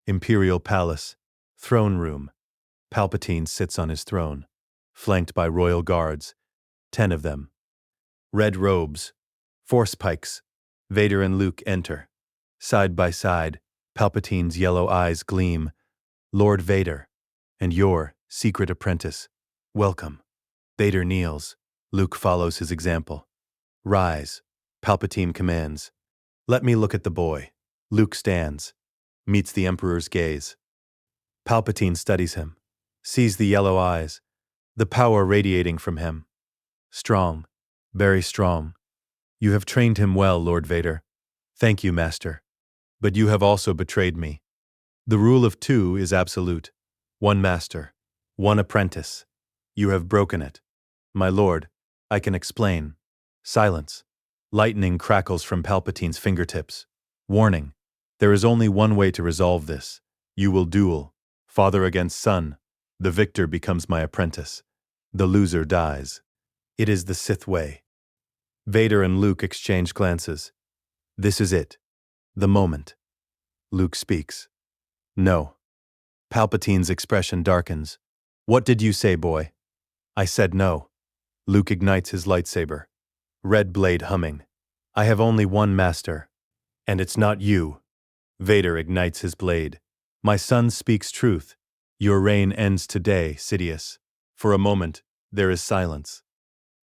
Imperial Palace, Throne Room. Palpatine sits on his throne, flanked by royal guards, 10 of them. Red robes, force pikes. Vader and Luke enter. Side by side, Palpatine's yellow eyes gleam. Lord Vader, and your secret apprentice, welcome. Vader kneels. Luke follows his example. Rise, Palpatine commands. Let me look at the boy. Luke stands, meets the Emperor's gaze. Palpatine studies him, sees the yellow eyes, the power radiating from him. Strong, very strong. You have trained him well, Lord Vader. Thank you, Master. But you have also betrayed me. The rule of 2 is absolute. 1 master, 1 apprentice. You have broken it. My lord, I can explain. Silence. Lightning crackles from Palpatine's fingertips. Warning. There is only one way to resolve this. You will duel. Father against son. The victor becomes my apprentice. The loser dies. It is the Sith way. Vader and Luke exchange glances. This is it. The moment. Luke speaks. No. Palpatine's expression darkens. What did you say, boy? I said no. Luke ignites his lightsaber. Red blade humming. I have only one master. And it's not you. Vader ignites his blade. My son speaks truth. Your reign ends today, Sidious. For a moment, there is silence.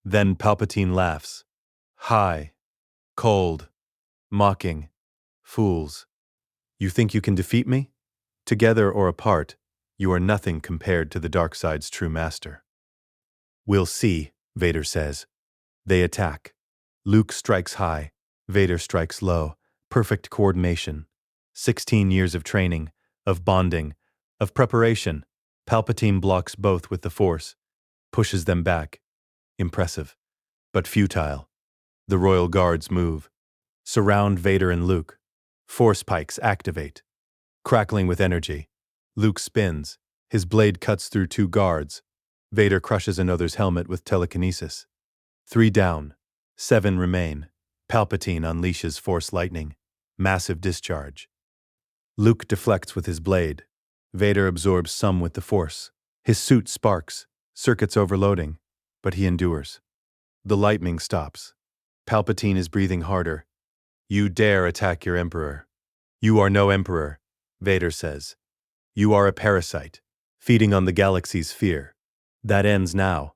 Then Palpatine laughs. High. Cold. Mocking. Fools. You think you can defeat me? Together or apart, you are nothing compared to the dark side's true master. We'll see, Vader says. They attack. Luke strikes high. Vader strikes low. Perfect coordination. 16 years of training, of bonding, of preparation. Palpatine blocks both with the Force, pushes them back. Impressive, but futile. The royal guards move. Surround Vader and Luke. Force pikes activate. Crackling with energy. Luke spins. His blade cuts through 2 guards. Vader crushes another's helmet with telekinesis. 3 down. 7 remain. Palpatine unleashes Force lightning. Massive discharge. Luke deflects with his blade. Vader absorbs some with the Force. His suit sparks, circuits overloading, but he endures. The lightning stops. Palpatine is breathing harder. You dare attack your Emperor. You are no Emperor, Vader says. You are a parasite, feeding on the galaxy's fear. That ends now.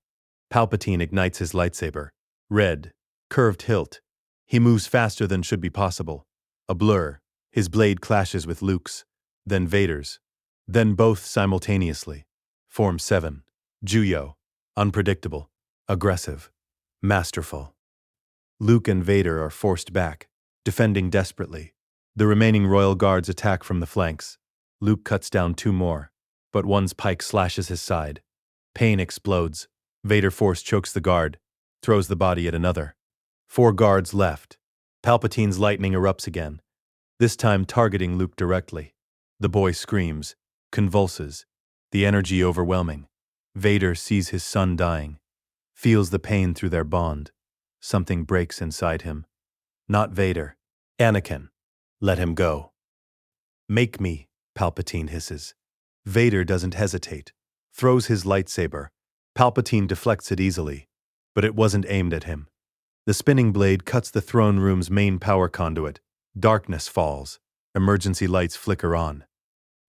Palpatine ignites his lightsaber. Red, curved hilt. He moves faster than should be possible. A blur. His blade clashes with Luke's, then Vader's. Then both simultaneously. Form 7. Juyo. Unpredictable. Aggressive. Masterful. Luke and Vader are forced back, defending desperately. The remaining royal guards attack from the flanks. Luke cuts down 2 more, but one's pike slashes his side. Pain explodes. Vader Force chokes the guard, throws the body at another. 4 guards left. Palpatine's lightning erupts again, this time targeting Luke directly. The boy screams, convulses, the energy overwhelming. Vader sees his son dying, feels the pain through their bond. Something breaks inside him. Not Vader. Anakin. Let him go. Make me, Palpatine hisses. Vader doesn't hesitate. Throws his lightsaber. Palpatine deflects it easily, but it wasn't aimed at him. The spinning blade cuts the throne room's main power conduit. Darkness falls. Emergency lights flicker on.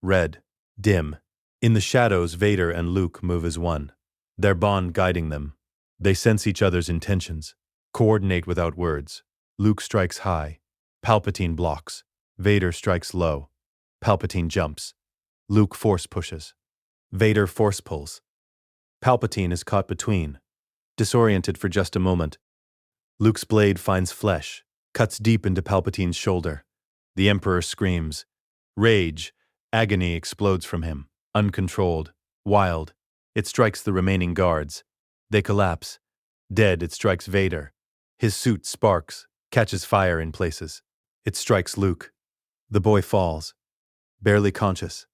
Red. Dim. In the shadows, Vader and Luke move as one. Their bond guiding them. They sense each other's intentions. Coordinate without words. Luke strikes high. Palpatine blocks. Vader strikes low. Palpatine jumps. Luke force pushes. Vader force pulls. Palpatine is caught between. Disoriented for just a moment. Luke's blade finds flesh, cuts deep into Palpatine's shoulder. The Emperor screams. Rage, agony explodes from him, uncontrolled, wild. It strikes the remaining guards. They collapse. Dead, it strikes Vader. His suit sparks, catches fire in places. It strikes Luke. The boy falls, barely conscious.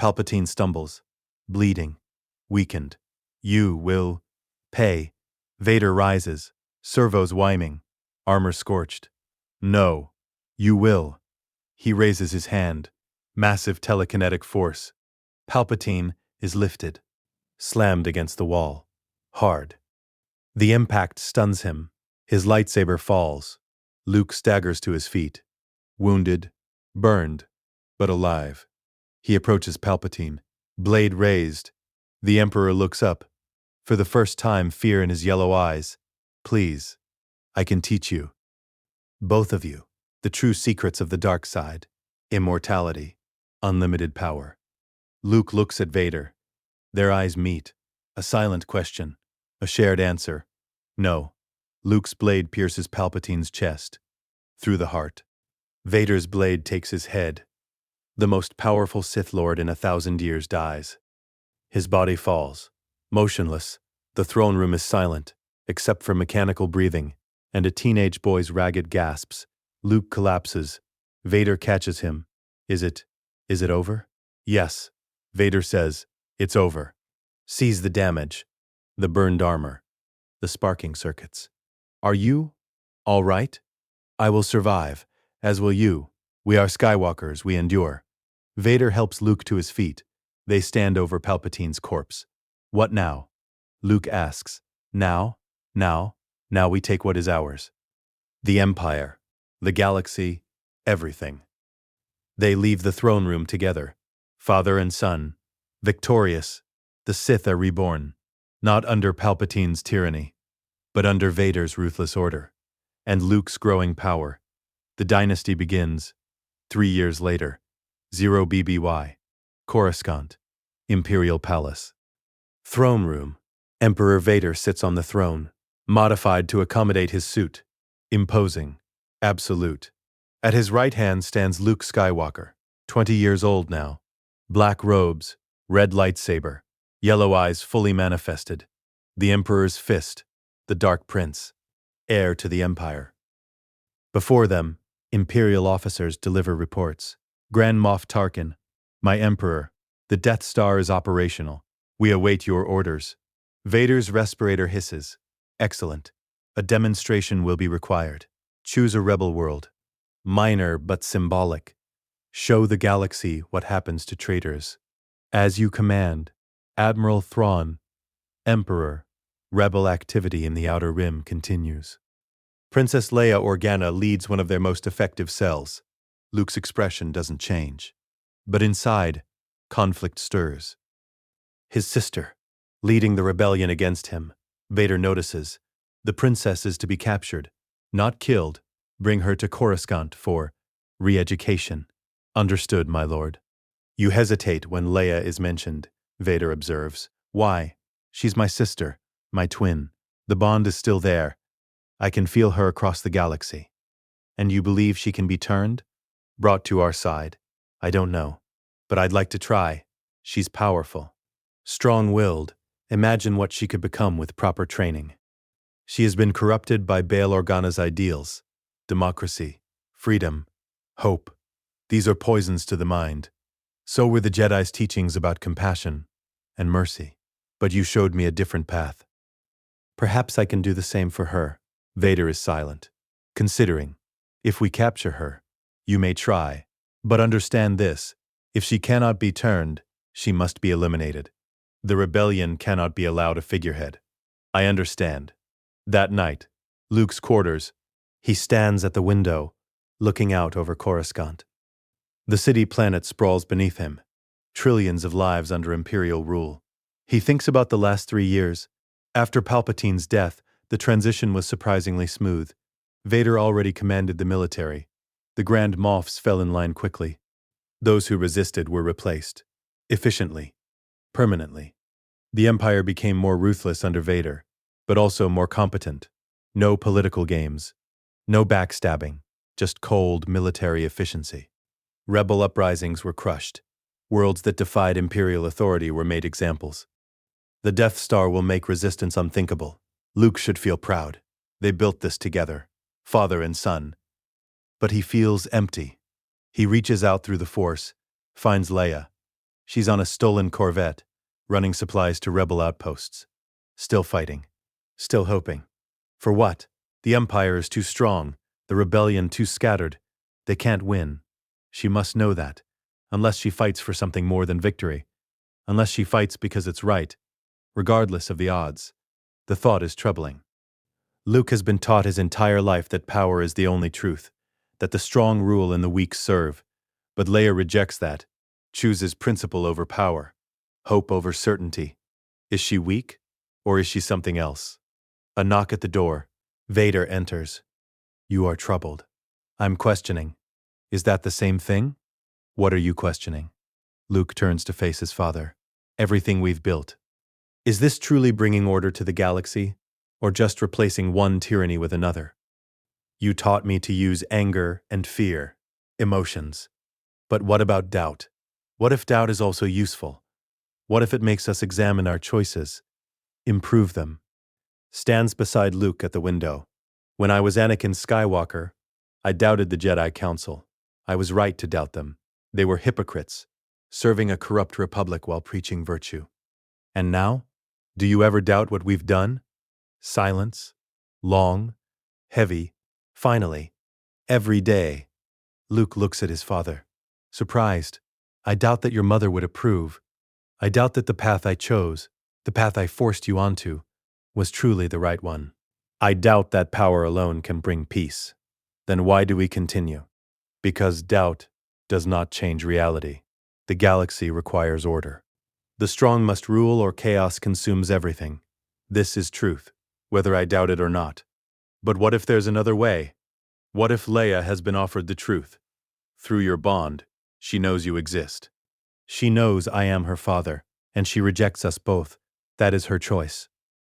Palpatine stumbles, bleeding, weakened. You will pay. Vader rises, servos whining, armor scorched. No, you will. He raises his hand, massive telekinetic force. Palpatine is lifted, slammed against the wall, hard. The impact stuns him. His lightsaber falls. Luke staggers to his feet, wounded, burned, but alive. He approaches Palpatine, blade raised. The Emperor looks up. For the first time, fear in his yellow eyes. Please, I can teach you. Both of you, the true secrets of the dark side. Immortality, unlimited power. Luke looks at Vader. Their eyes meet. A silent question, a shared answer. No. Luke's blade pierces Palpatine's chest, through the heart. Vader's blade takes his head. The most powerful Sith Lord in 1,000 years dies. His body falls, motionless. The throne room is silent, except for mechanical breathing, and a teenage boy's ragged gasps. Luke collapses. Vader catches him. Is it over? Yes. Vader says, it's over. Sees the damage, the burned armor, the sparking circuits. Are you all right? I will survive, as will you. We are Skywalkers, we endure. Vader helps Luke to his feet. They stand over Palpatine's corpse. What now? Luke asks. Now we take what is ours. The Empire, the galaxy, everything. They leave the throne room together, father and son, victorious. The Sith are reborn, not under Palpatine's tyranny, but under Vader's ruthless order, and Luke's growing power. The dynasty begins. 3 years later, 0 BBY, Coruscant, Imperial Palace. Throne room. Emperor Vader sits on the throne, modified to accommodate his suit. Imposing, absolute. At his right hand stands Luke Skywalker, 20 years old now. Black robes, red lightsaber, yellow eyes fully manifested. The Emperor's fist, the Dark Prince, heir to the Empire. Before them, Imperial officers deliver reports. Grand Moff Tarkin, my Emperor, the Death Star is operational. We await your orders. Vader's respirator hisses. Excellent. A demonstration will be required. Choose a rebel world. Minor but symbolic. Show the galaxy what happens to traitors. As you command, Admiral Thrawn, Emperor. Rebel activity in the Outer Rim continues. Princess Leia Organa leads one of their most effective cells. Luke's expression doesn't change. But inside, conflict stirs. His sister, leading the rebellion against him, Vader notices. The princess is to be captured, not killed. Bring her to Coruscant for re-education. Understood, my lord. You hesitate when Leia is mentioned, Vader observes. Why? She's my sister, my twin. The bond is still there. I can feel her across the galaxy. And you believe she can be turned? Brought to our side? I don't know. But I'd like to try. She's powerful. Strong-willed. Imagine what she could become with proper training. She has been corrupted by Bail Organa's ideals. Democracy, freedom, hope. These are poisons to the mind. So were the Jedi's teachings about compassion and mercy. But you showed me a different path. Perhaps I can do the same for her. Vader is silent, considering. If we capture her, you may try. But understand this. If she cannot be turned, she must be eliminated. The rebellion cannot be allowed a figurehead. I understand. That night, Luke's quarters. He stands at the window, looking out over Coruscant. The city planet sprawls beneath him, trillions of lives under Imperial rule. He thinks about the last 3 years. After Palpatine's death, the transition was surprisingly smooth. Vader already commanded the military. The Grand Moffs fell in line quickly. Those who resisted were replaced. Efficiently. Permanently. The Empire became more ruthless under Vader, but also more competent. No political games. No backstabbing. Just cold military efficiency. Rebel uprisings were crushed. Worlds that defied Imperial authority were made examples. The Death Star will make resistance unthinkable. Luke should feel proud. They built this together, father and son. But he feels empty. He reaches out through the Force, finds Leia. She's on a stolen Corvette, running supplies to rebel outposts. Still fighting. Still hoping. For what? The Empire is too strong, the rebellion too scattered. They can't win. She must know that. Unless she fights for something more than victory. Unless she fights because it's right, regardless of the odds. The thought is troubling. Luke has been taught his entire life that power is the only truth, that the strong rule and the weak serve. But Leia rejects that, chooses principle over power, hope over certainty. Is she weak, or is she something else? A knock at the door. Vader enters. You are troubled. I'm questioning. Is that the same thing? What are you questioning? Luke turns to face his father. Everything we've built. Is this truly bringing order to the galaxy, or just replacing one tyranny with another? You taught me to use anger and fear, emotions. But what about doubt? What if doubt is also useful? What if it makes us examine our choices, improve them? Stands beside Luke at the window. When I was Anakin Skywalker, I doubted the Jedi Council. I was right to doubt them. They were hypocrites, serving a corrupt republic while preaching virtue. And now? Do you ever doubt what we've done? Silence. Long. Heavy. Finally. Every day. Luke looks at his father. Surprised. I doubt that your mother would approve. I doubt that the path I chose, the path I forced you onto, was truly the right one. I doubt that power alone can bring peace. Then why do we continue? Because doubt does not change reality. The galaxy requires order. The strong must rule or chaos consumes everything. This is truth, whether I doubt it or not. But what if there's another way? What if Leia has been offered the truth? Through your bond, she knows you exist. She knows I am her father, and she rejects us both. That is her choice.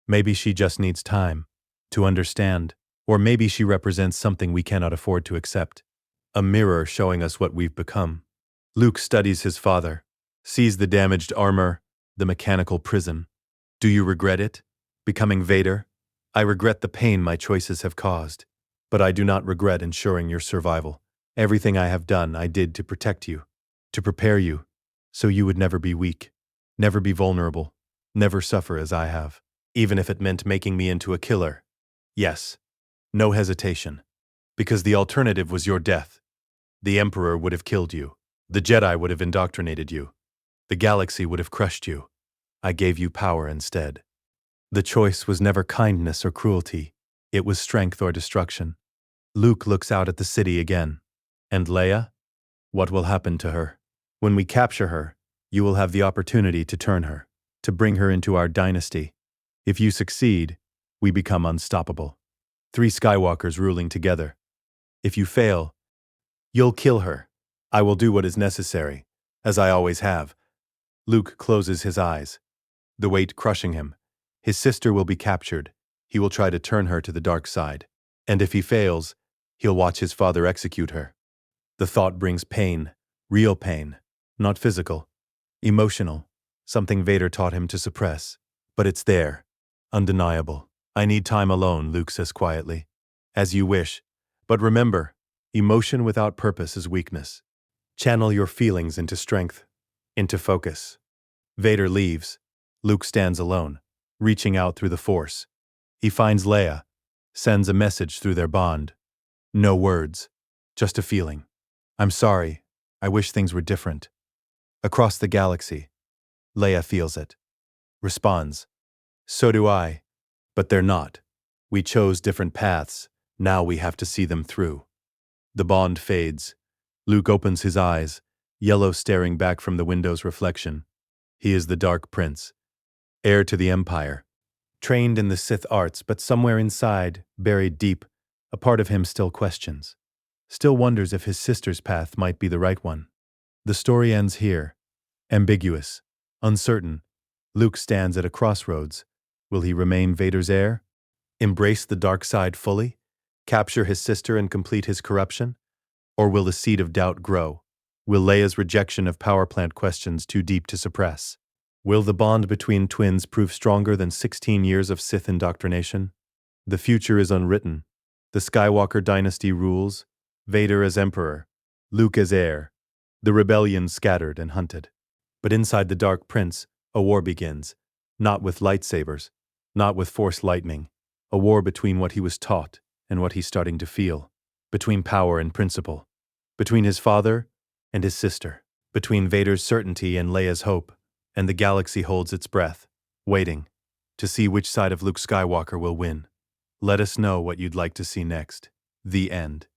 Maybe she just needs time to understand, or maybe she represents something we cannot afford to accept. A mirror showing us what we've become. Luke studies his father, sees the damaged armor, the mechanical prison. Do you regret it? Becoming Vader? I regret the pain my choices have caused, but I do not regret ensuring your survival. Everything I have done, I did to protect you, to prepare you, so you would never be weak, never be vulnerable, never suffer as I have, even if it meant making me into a killer. Yes, no hesitation, because the alternative was your death. The Emperor would have killed you. The Jedi would have indoctrinated you. The galaxy would have crushed you. I gave you power instead. The choice was never kindness or cruelty. It was strength or destruction. Luke looks out at the city again. And Leia? What will happen to her? When we capture her, you will have the opportunity to turn her, to bring her into our dynasty. If you succeed, we become unstoppable. 3 Skywalkers ruling together. If you fail, you'll kill her. I will do what is necessary, as I always have. Luke closes his eyes, the weight crushing him. His sister will be captured. He will try to turn her to the dark side. And if he fails, he'll watch his father execute her. The thought brings pain, real pain, not physical, emotional, something Vader taught him to suppress. But it's there, undeniable. I need time alone, Luke says quietly. As you wish. But remember, emotion without purpose is weakness. Channel your feelings into strength, into focus. Vader leaves. Luke stands alone, reaching out through the Force. He finds Leia, sends a message through their bond. No words, just a feeling. I'm sorry, I wish things were different. Across the galaxy, Leia feels it. Responds, so do I, but they're not. We chose different paths, now we have to see them through. The bond fades. Luke opens his eyes, yellow staring back from the window's reflection. He is the Dark Prince, heir to the Empire, trained in the Sith arts, but somewhere inside, buried deep, a part of him still questions, still wonders if his sister's path might be the right one. The story ends here, ambiguous, uncertain. Luke stands at a crossroads. Will he remain Vader's heir? Embrace the dark side fully? Capture his sister and complete his corruption? Or will the seed of doubt grow? Will Leia's rejection of power plant questions too deep to suppress? Will the bond between twins prove stronger than 16 years of Sith indoctrination? The future is unwritten. The Skywalker dynasty rules, Vader as emperor, Luke as heir, the rebellion scattered and hunted. But inside the Dark Prince, a war begins, not with lightsabers, not with Force lightning, a war between what he was taught and what he's starting to feel, between power and principle, between his father and his sister, between Vader's certainty and Leia's hope, and the galaxy holds its breath, waiting to see which side of Luke Skywalker will win. Let us know what you'd like to see next. The end.